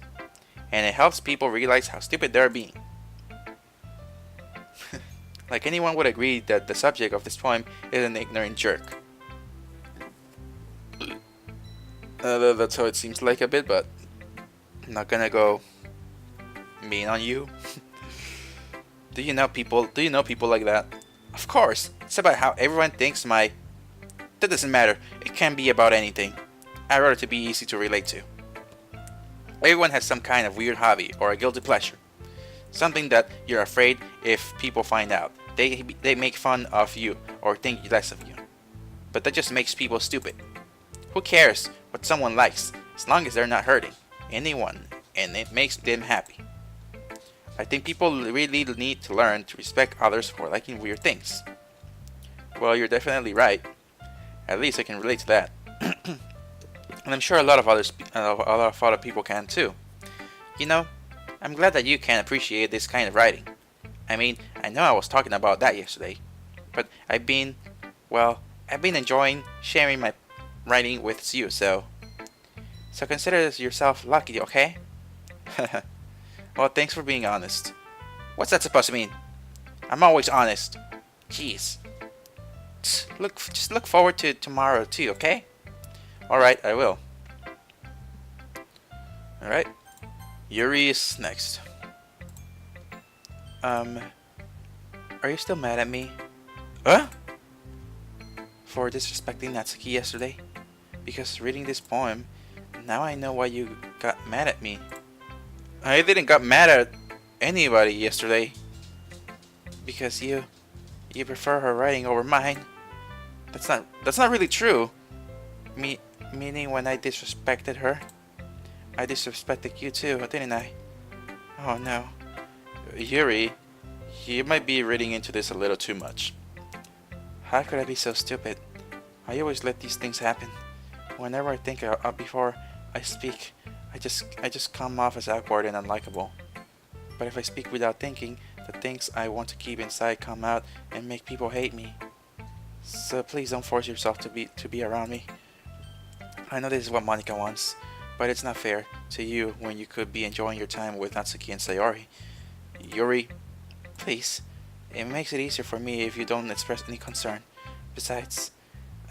And it helps people realize how stupid they're being. Like anyone would agree that the subject of this poem is an ignorant jerk. That's how it seems like a bit, but I'm not gonna go mean on you. Do you know people like that? Of course, it's about how everyone thinks that doesn't matter. It can be about anything. I'd rather to be easy to relate to. Everyone has some kind of weird hobby or a guilty pleasure. Something that you're afraid if people find out. They make fun of you or think less of you. But that just makes people stupid. Who cares what someone likes as long as they're not hurting anyone and it makes them happy? I think people really need to learn to respect others for liking weird things. Well, you're definitely right. At least I can relate to that. And I'm sure a lot of other people can too. You know, I'm glad that you can appreciate this kind of writing. I mean, I know I was talking about that yesterday, but I've been enjoying sharing my writing with you, so consider yourself lucky, okay? Well, thanks for being honest. What's that supposed to mean? I'm always honest. Jeez. Just look forward to tomorrow too, okay? Alright, I will. Alright. Yuri is next. Are you still mad at me? Huh? For disrespecting Natsuki yesterday? Because reading this poem, now I know why you got mad at me. I didn't got mad at anybody yesterday. Because you prefer her writing over mine. That's not really true. Meaning when I disrespected her, I disrespected you too, didn't I? Oh no. Yuri, you might be reading into this a little too much. How could I be so stupid? I always let these things happen. Whenever I think before I speak, I just come off as awkward and unlikable. But if I speak without thinking, the things I want to keep inside come out and make people hate me. So please don't force yourself to be around me. I know this is what Monica wants, but it's not fair to you when you could be enjoying your time with Natsuki and Sayori. Yuri, please. It makes it easier for me if you don't express any concern. Besides,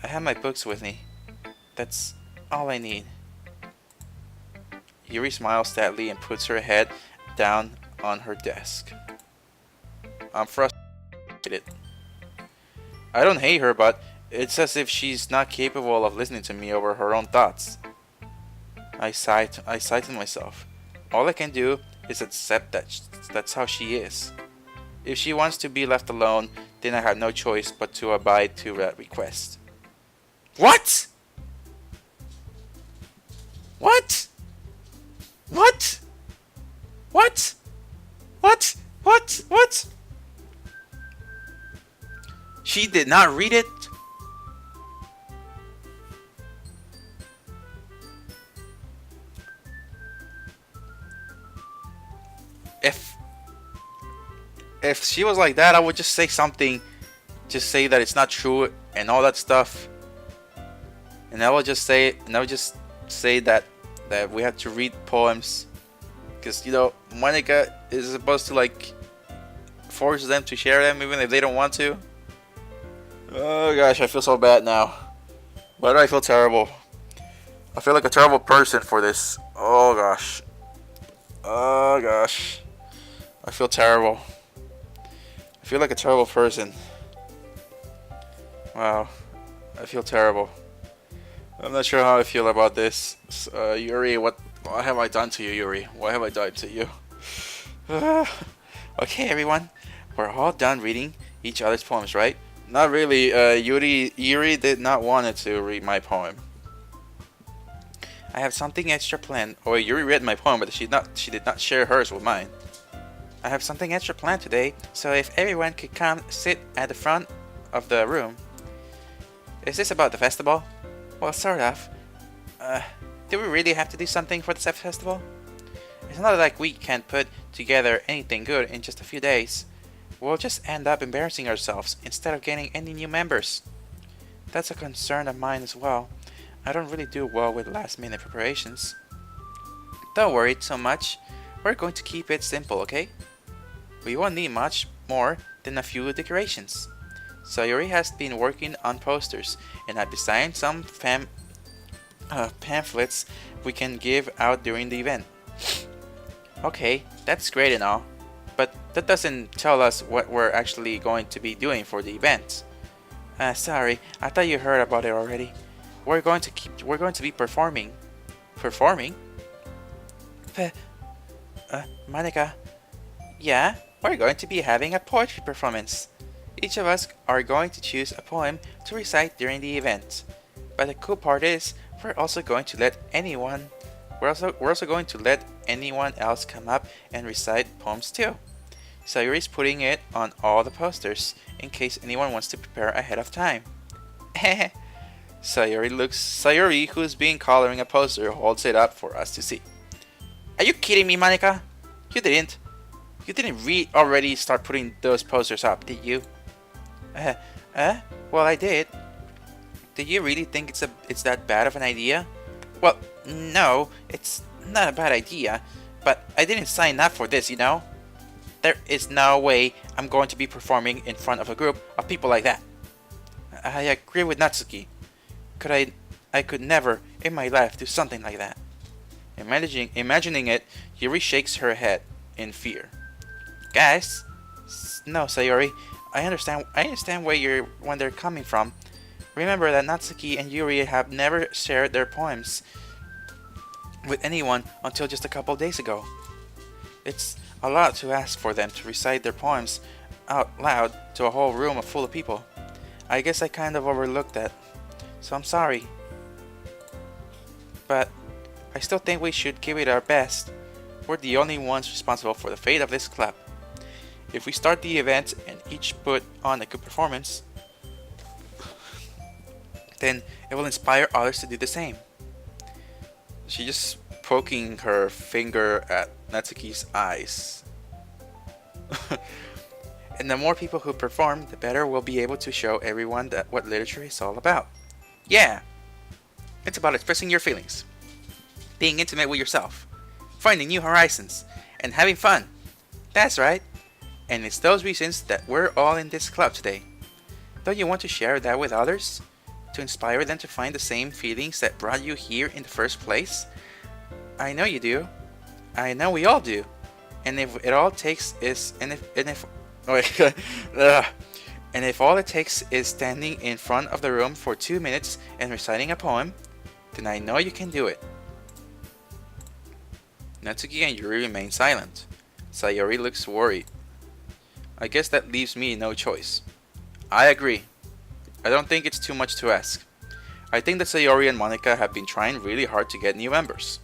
I have my books with me. That's all I need. Yuri smiles sadly and puts her head down on her desk. I'm frustrated. I don't hate her, but it's as if she's not capable of listening to me over her own thoughts. I sigh to myself. All I can do is accept that that's how she is. If she wants to be left alone, then I have no choice but to abide to that request. What? What? What? What? What? What? What? She did not read it? If she was like that, I would just say something, just say that it's not true and all that stuff. And I would just say that we have to read poems, because Monica is supposed to like force them to share them even if they don't want to. Oh gosh, I feel so bad now. Why do I feel terrible? I feel like a terrible person for this. Oh gosh. Oh gosh. I feel terrible. I feel like a terrible person. Wow. I feel terrible. I'm not sure how I feel about this. Yuri, what have I done to you, Yuri? What have I done to you? Okay, everyone. We're all done reading each other's poems, right? Not really. Yuri did not want to read my poem. I have something extra planned. Oh, Yuri read my poem, but she did not share hers with mine. I have something extra planned today, so if everyone could come sit at the front of the room. Is this about the festival? Well, sort of. Do we really have to do something for the festival? It's not like we can't put together anything good in just a few days. We'll just end up embarrassing ourselves instead of gaining any new members. That's a concern of mine as well. I don't really do well with last-minute preparations. Don't worry so much. We're going to keep it simple, okay? We won't need much more than a few decorations. Sayori has been working on posters, and I've designed some pamphlets we can give out during the event. Okay, that's great and all, but that doesn't tell us what we're actually going to be doing for the event. Sorry, I thought you heard about it already. We're going to be performing. Performing? Monica. Yeah, we're going to be having a poetry performance. Each of us are going to choose a poem to recite during the event. But the cool part is, we're also going to let anyone else come up and recite poems too. Sayori's putting it on all the posters in case anyone wants to prepare ahead of time. Sayori, who's been coloring a poster, holds it up for us to see. Are you kidding me, Monica? You didn't already start putting those posters up, did you? Well, I did. Do you really think it's that bad of an idea? Well, no, it's not a bad idea, but I didn't sign up for this, There is no way I'm going to be performing in front of a group of people like that. I agree with Natsuki. I could never in my life do something like that. Imagining it, Yuri shakes her head in fear. Guys, no, Sayori. I understand where they're coming from. Remember that Natsuki and Yuri have never shared their poems with anyone until just a couple days ago. It's a lot to ask for them to recite their poems out loud to a whole room full of people. I guess I kind of overlooked that, so I'm sorry. But I still think we should give it our best. We're the only ones responsible for the fate of this club. If we start the event and each put on a good performance, Then it will inspire others to do the same. She just poking her finger at Natsuki's eyes. And the more people who perform, the better we'll be able to show everyone that what literature is all about. Yeah, it's about expressing your feelings, being intimate with yourself, finding new horizons, and having fun. That's right. And it's those reasons that we're all in this club today. Don't you want to share that with others? To inspire them to find the same feelings that brought you here in the first place? I know you do. I know we all do. And if it all takes is and if and if all it takes is standing in front of the room for 2 minutes and reciting a poem, then I know you can do it. Natsuki and Yuri remain silent. Sayori looks worried. I guess that leaves me no choice. I agree. I don't think it's too much to ask. I think that Sayori and Monica have been trying really hard to get new members.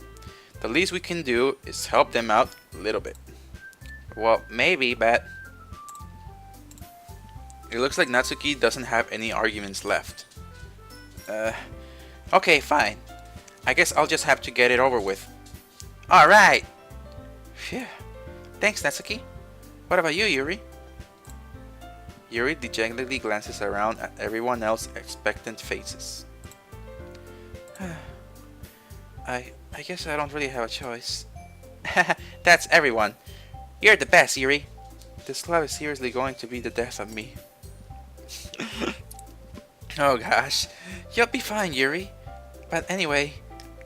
The least we can do is help them out a little bit. Well, maybe, but... It looks like Natsuki doesn't have any arguments left. Okay, fine. I guess I'll just have to get it over with. Alright! Phew. Thanks, Natsuki. What about you, Yuri? Yuri dejectedly glances around at everyone else's expectant faces. I guess I don't really have a choice. That's everyone. You're the best, Yuri. This club is seriously going to be the death of me. Oh gosh. You'll be fine, Yuri. But anyway,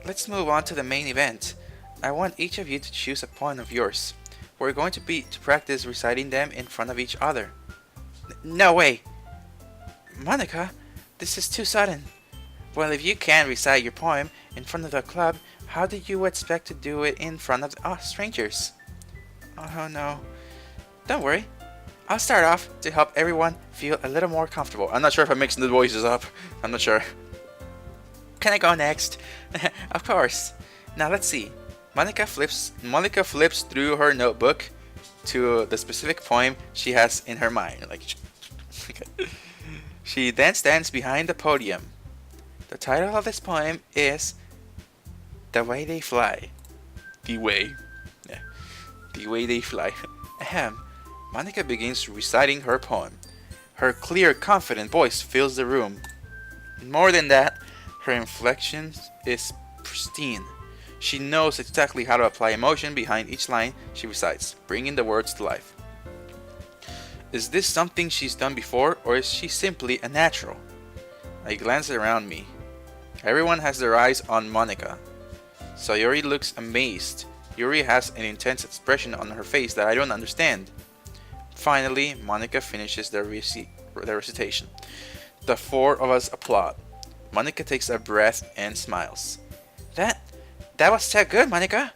let's move on to the main event. I want each of you to choose a poem of yours. We're going to practice reciting them in front of each other. No way! Monica, this is too sudden. Well, if you can't recite your poem in front of the club, how do you expect to do it in front of strangers? Oh no. Don't worry. I'll start off to help everyone feel a little more comfortable. I'm not sure if I'm mixing the voices up. I'm not sure. Can I go next? Of course. Now let's see. Monica flips through her notebook to the specific poem she has in her mind. Okay. She then stands behind the podium. The title of this poem is The Way They Fly. The Way They Fly. Ahem. Monica begins reciting her poem. Her clear, confident voice fills the room. More than that, her inflection is pristine. She knows exactly how to apply emotion behind each line she recites, bringing the words to life. Is this something she's done before, or is she simply a natural? I glance around me. Everyone has their eyes on Monica. Sayori looks amazed. Yuri has an intense expression on her face that I don't understand. Finally, Monica finishes the recitation. The four of us applaud. Monica takes a breath and smiles. That was so good, Monica.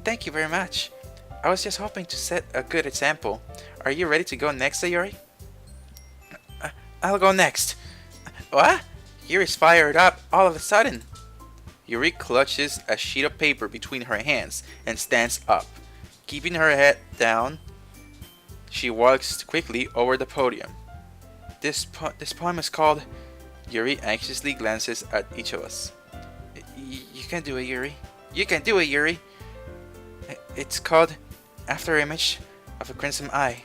Thank you very much. I was just hoping to set a good example. Are you ready to go next, Sayori? I'll go next. What? Yuri's fired up all of a sudden. Yuri clutches a sheet of paper between her hands and stands up. Keeping her head down, she walks quickly over the podium. This poem is called... Yuri anxiously glances at each of us. You can do it, Yuri. You can do it, Yuri. It's called After Image of a Crimson Eye.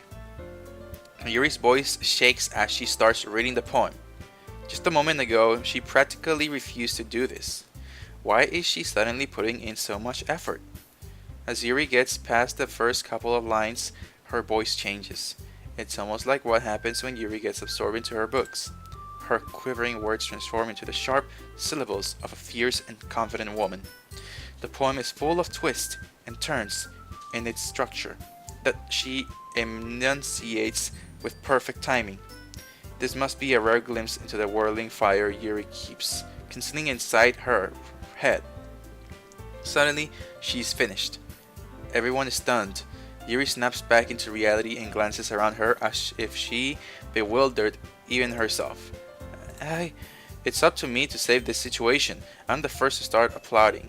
Yuri's voice shakes as she starts reading the poem. Just a moment ago, she practically refused to do this. Why is she suddenly putting in so much effort? As Yuri gets past the first couple of lines, her voice changes. It's almost like what happens when Yuri gets absorbed into her books. Her quivering words transform into the sharp syllables of a fierce and confident woman. The poem is full of twists and turns in its structure that she enunciates with perfect timing. This must be a rare glimpse into the whirling fire Yuri keeps concealing inside her head. Suddenly, she's finished. Everyone is stunned. Yuri snaps back into reality and glances around her as if she bewildered even herself. It's up to me to save this situation. I'm the first to start applauding.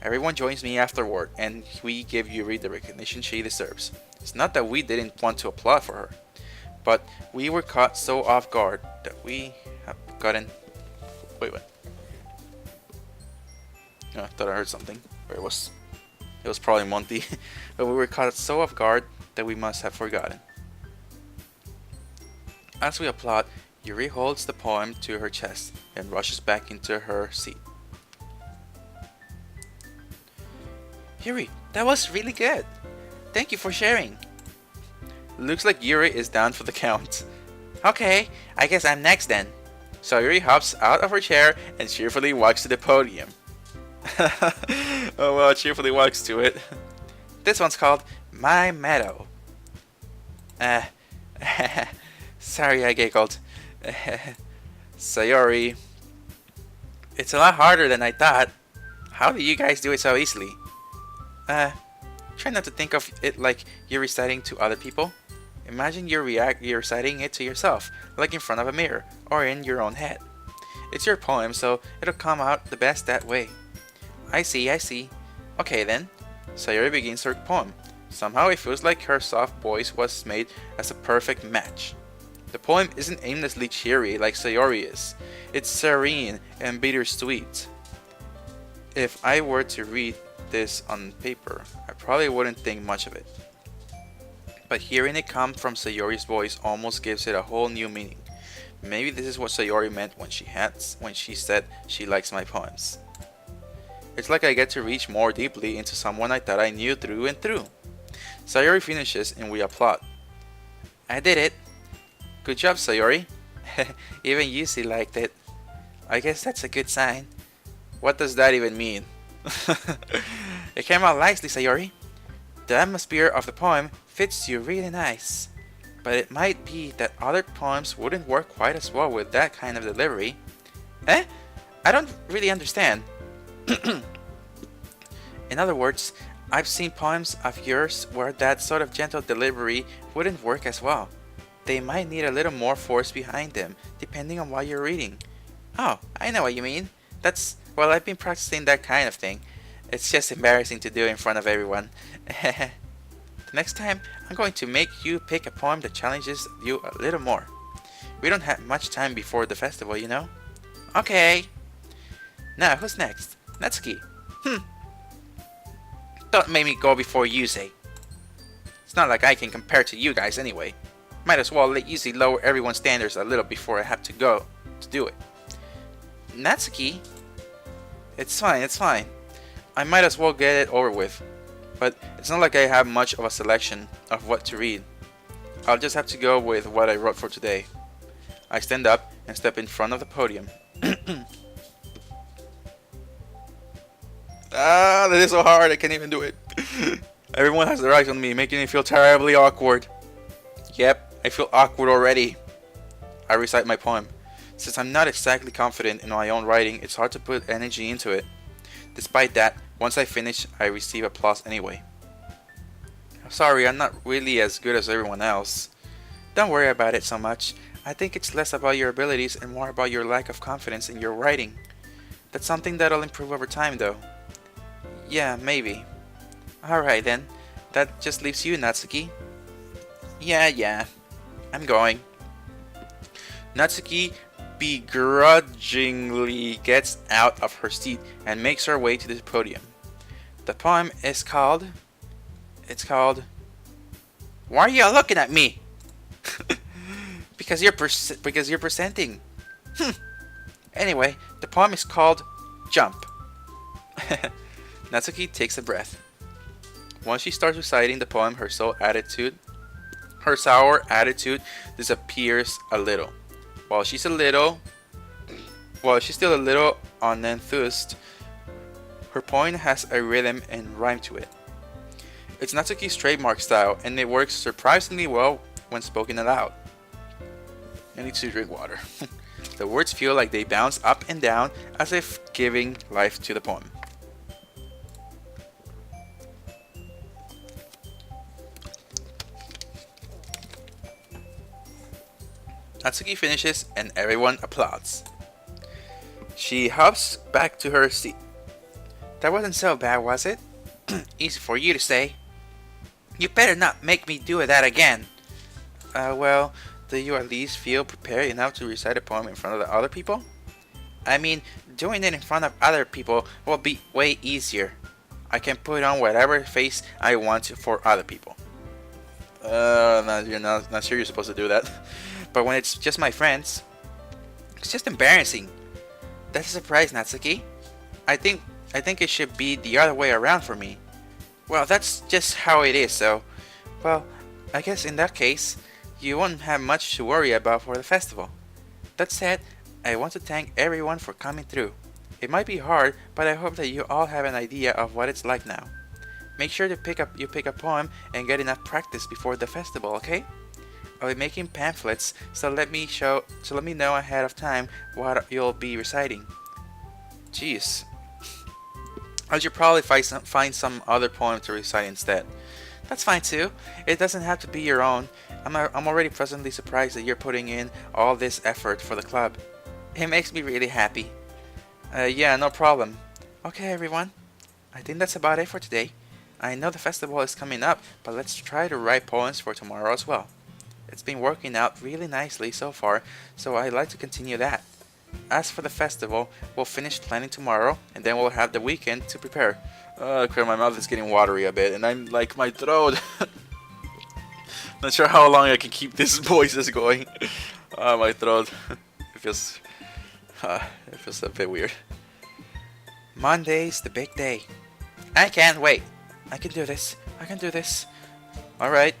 Everyone joins me afterward, and we give Yuri the recognition she deserves. It's not that we didn't want to applaud for her, but we were caught so off guard that we have gotten Wait, what? Oh, I thought I heard something. Or it was probably Monty. But we were caught so off guard that we must have forgotten. As we applaud, Yuri holds the poem to her chest and rushes back into her seat. Yuri, that was really good. Thank you for sharing. Looks like Yuri is down for the count. Okay, I guess I'm next then. So Yuri hops out of her chair and cheerfully walks to the podium. Oh well, cheerfully walks to it. This one's called My Meadow. Sorry I giggled. Sayori. It's a lot harder than I thought. How do you guys do it so easily? Try not to think of it like you're reciting to other people. Imagine you're reciting it to yourself, like in front of a mirror, or in your own head. It's your poem, so it'll come out the best that way. I see. Okay then. Sayori begins her poem. Somehow it feels like her soft voice was made as a perfect match. The poem isn't aimlessly cheery like Sayori is. It's serene and bittersweet. If I were to read this on paper, I probably wouldn't think much of it. But hearing it come from Sayori's voice almost gives it a whole new meaning. Maybe this is what Sayori meant when she said she likes my poems. It's like I get to reach more deeply into someone I thought I knew through and through. Sayori finishes and we applaud. I did it. Good job, Sayori. Even Yusi liked it. I guess that's a good sign. What does that even mean? It came out nicely, Sayori. The atmosphere of the poem fits you really nice. But it might be that other poems wouldn't work quite as well with that kind of delivery. Eh? I don't really understand. In other words, I've seen poems of yours where that sort of gentle delivery wouldn't work as well. They might need a little more force behind them, depending on what you're reading. Oh, I know what you mean. Well, I've been practicing that kind of thing. It's just embarrassing to do in front of everyone. The next time, I'm going to make you pick a poem that challenges you a little more. We don't have much time before the festival, you know? Okay. Now, who's next? Natsuki. Don't make me go before Yusei. It's not like I can compare to you guys anyway. Might as well let Yusei lower everyone's standards a little before I have to go to do it. Natsuki? It's fine. I might as well get it over with. But it's not like I have much of a selection of what to read. I'll just have to go with what I wrote for today. I stand up and step in front of the podium. That is so hard, I can't even do it. Everyone has their eyes on me, making me feel terribly awkward. Yep, I feel awkward already. I recite my poem. Since I'm not exactly confident in my own writing, it's hard to put energy into it. Despite that, once I finish, I receive applause anyway. Sorry, I'm not really as good as everyone else. Don't worry about it so much. I think it's less about your abilities and more about your lack of confidence in your writing. That's something that'll improve over time though. Yeah, maybe. Alright then, that just leaves you, Natsuki. Yeah, I'm going. Natsuki begrudgingly gets out of her seat and makes her way to the podium. The poem is called... Why are you looking at me? Because you're presenting. Anyway, the poem is called Jump. Natsuki takes a breath. Once she starts reciting the poem, her sour attitude disappears a little. While she's still a little unenthused, her poem has a rhythm and rhyme to it. It's Natsuki's trademark style, and it works surprisingly well when spoken aloud. I need to drink water. The words feel like they bounce up and down as if giving life to the poem. Natsuki finishes and everyone applauds. She hops back to her seat. That wasn't so bad, was it? Easy for you to say. You better not make me do that again. Well, do you at least feel prepared enough to recite a poem in front of the other people? I mean, doing it in front of other people will be way easier. I can put on whatever face I want for other people. You're not sure you're supposed to do that. But when it's just my friends, it's just embarrassing. That's a surprise, Natsuki. I think I think it should be the other way around for me. Well, that's just how it is, so well, I guess in that case, you won't have much to worry about for the festival. That said, I want to thank everyone for coming through. It might be hard, but I hope that you all have an idea of what it's like now. Make sure to pick a poem and get enough practice before the festival, okay? I'll be making pamphlets, so let me know ahead of time what you'll be reciting. Jeez, I should probably find some other poem to recite instead. That's fine too. It doesn't have to be your own. I'm already pleasantly surprised that you're putting in all this effort for the club. It makes me really happy. Yeah, no problem. Okay, everyone. I think that's about it for today. I know the festival is coming up, but let's try to write poems for tomorrow as well. It's been working out really nicely so far, so I'd like to continue that. As for the festival, we'll finish planning tomorrow, and then we'll have the weekend to prepare. Crap, my mouth is getting watery a bit, and I'm like, my throat. Not sure how long I can keep this voices going. My throat. It feels a bit weird. Monday's the big day. I can't wait. I can do this. I can do this. Alright.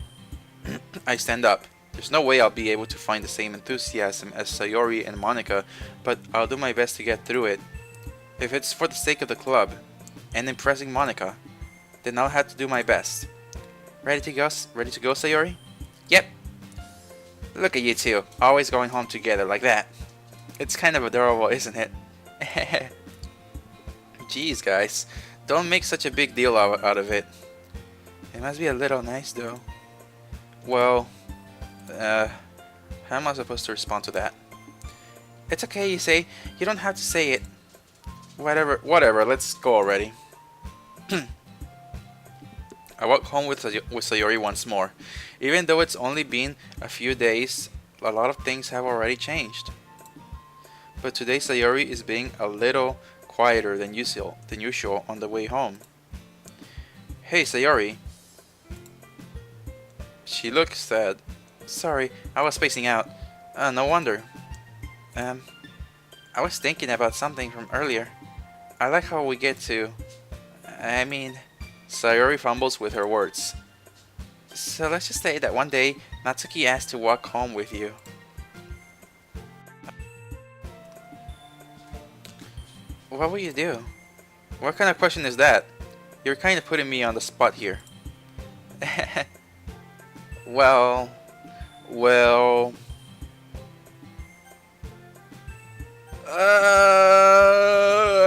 I stand up. There's no way I'll be able to find the same enthusiasm as Sayori and Monica, but I'll do my best to get through it. If it's for the sake of the club, and impressing Monica, then I'll have to do my best. Ready to go, Sayori? Yep. Look at you two, always going home together like that. It's kind of adorable, isn't it? Jeez, guys, don't make such a big deal out of it. It must be a little nice, though. Well, how am I supposed to respond to that? It's okay, you say. You don't have to say it. Whatever, let's go already. I walk home with Sayori once more. Even though it's only been a few days, a lot of things have already changed. But today Sayori is being a little quieter than usual on the way home. Hey, Sayori. She looks sad. Sorry, I was spacing out. No wonder. I was thinking about something from earlier. I like how we get to... Sayori fumbles with her words. So let's just say that one day, Natsuki asked to walk home with you. What will you do? What kind of question is that? You're kind of putting me on the spot here. Well...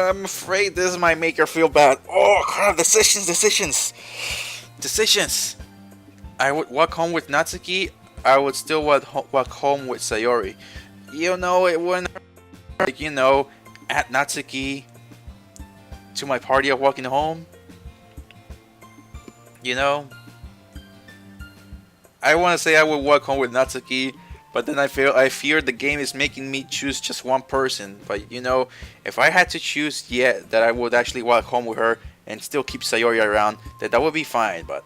I'm afraid this might make her feel bad. Oh crap, decisions. I would walk home with Natsuki. I would still walk home with Sayori. You know, it wouldn't hurt, at Natsuki to my party of walking home. I want to say I would walk home with Natsuki, but then I fear the game is making me choose just one person. But if I had to choose, that I would actually walk home with her and still keep Sayori around, that would be fine. But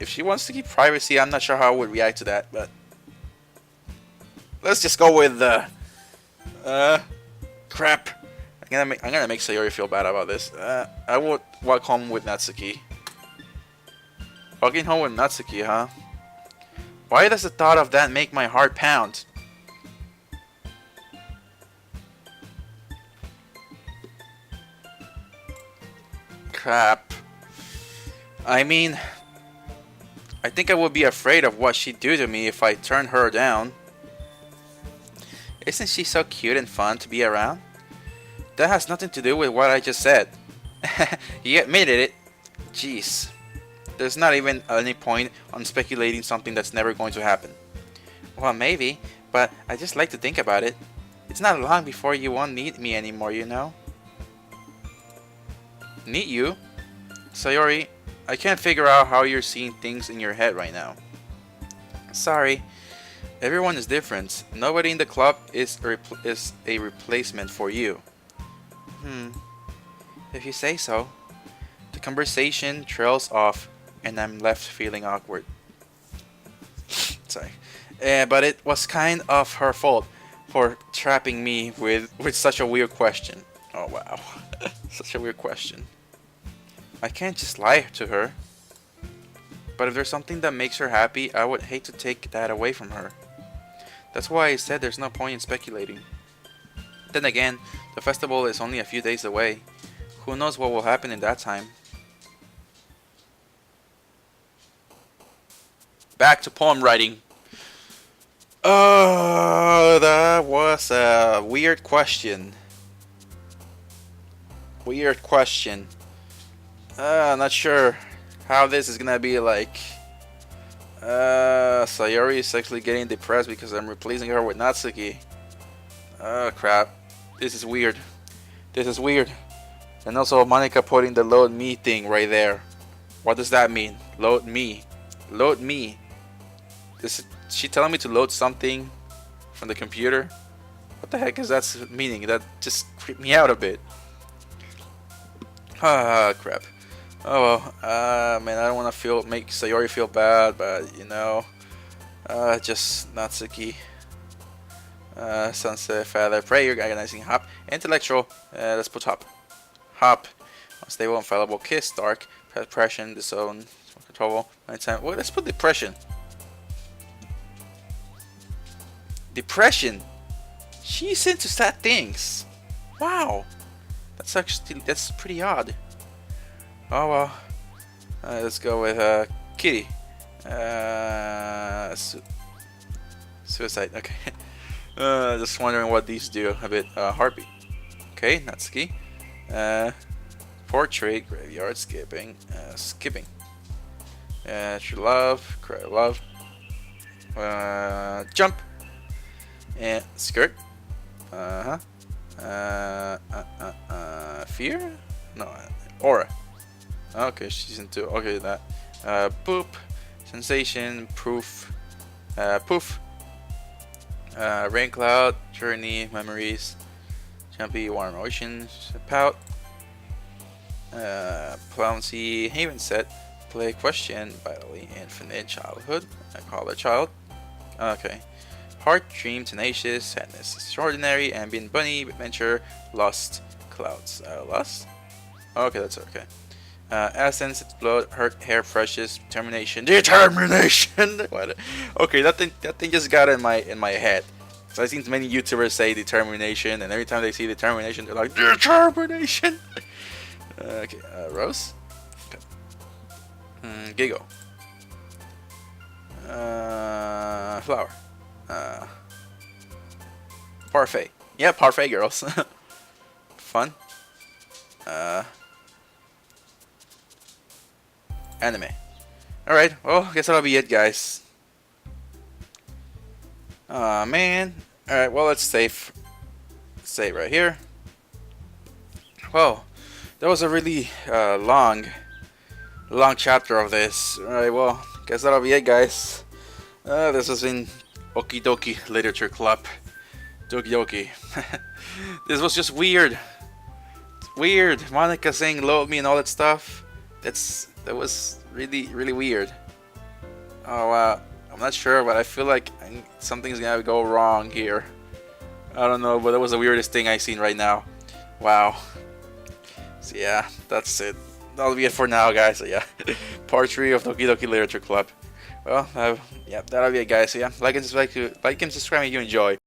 if she wants to keep privacy, I'm not sure how I would react to that. But let's just go with crap. I'm gonna make Sayori feel bad about this. I would walk home with Natsuki. Walking home with Natsuki, huh? Why does the thought of that make my heart pound? Crap. I think I would be afraid of what she'd do to me if I turned her down. Isn't she so cute and fun to be around? That has nothing to do with what I just said. You admitted it. Jeez. There's not even any point on speculating something that's never going to happen. Well, maybe, but I just like to think about it. It's not long before you won't need me anymore, Need you? Sayori, I can't figure out how you're seeing things in your head right now. Sorry, Everyone is different. Nobody in the club is a replacement for you. Hmm, if you say so. The conversation trails off, and I'm left feeling awkward. Sorry. But it was kind of her fault for trapping me with such a weird question. Oh wow. Such a weird question. I can't just lie to her. But if there's something that makes her happy, I would hate to take that away from her. That's why I said there's no point in speculating. Then again, the festival is only a few days away. Who knows what will happen in that time? Back to poem writing. Oh, that was a weird question. Weird question. Not sure how this is gonna be like. Sayori is actually getting depressed because I'm replacing her with Natsuki. Oh crap. This is weird. This is weird. And also Monica putting the load me thing right there. What does that mean? Load me. Load me. Is she telling me to load something from the computer? What the heck is that meaning? That just creeped me out a bit. Ah, crap. Oh well, man, I don't want to make Sayori feel bad, but you know, just Natsuki. Sunset, Feather, Prayer, Agonizing, Hop, Intellectual. Let's put Hop. Hop. Unstable, Infallible, Kiss, Dark, Depression, Disown, Control, Nighttime. Well, let's put Depression. Depression. She's into sad things. Wow. That's pretty odd. Oh well. Let's go with Kitty. Suicide. Okay. Just wondering what these do. A bit heartbeat. Okay, Natsuki. Portrait, graveyard, skipping. Skipping. True love, cry love. Jump. And skirt. Fear? No, aura. Okay, she's into okay that. Boop. Sensation. Proof. Poof. Rain cloud. Journey. Memories. Jumpy. Warm emotions. Pout. Plouncy. Haven set. Play question. Vitally infinite. Childhood. I call her child. Okay. Heart, dream, tenacious, sadness, extraordinary, ambient, bunny, adventure, lost, clouds. Lost? Okay, that's okay. Essence, explode, hurt, hair, precious, determination. Determination! What? Okay, that thing just got in my head. So I've seen many YouTubers say determination, and every time they see determination, they're like, determination! Okay, Rose? Okay. Giggle. Flower. Parfait. Yeah, parfait girls. Fun. Anime. Alright, well, I guess that'll be it, guys. Aw, man. Alright, well, let's save right here. Well, that was a really long chapter of this. Alright, well, guess that'll be it, guys. This has been Doki Doki Literature Club. Doki Doki. This was just weird. Weird. Monica saying "love me" and all that stuff. That was really weird. Oh wow. I'm not sure, but I feel like something's gonna go wrong here. I don't know, but that was the weirdest thing I've seen right now. Wow. So yeah, that's it. That'll be it for now, guys. So yeah, part 3 of Doki Doki Literature Club. Well, yeah, that'll be it, guys. So yeah, like and subscribe if you enjoy.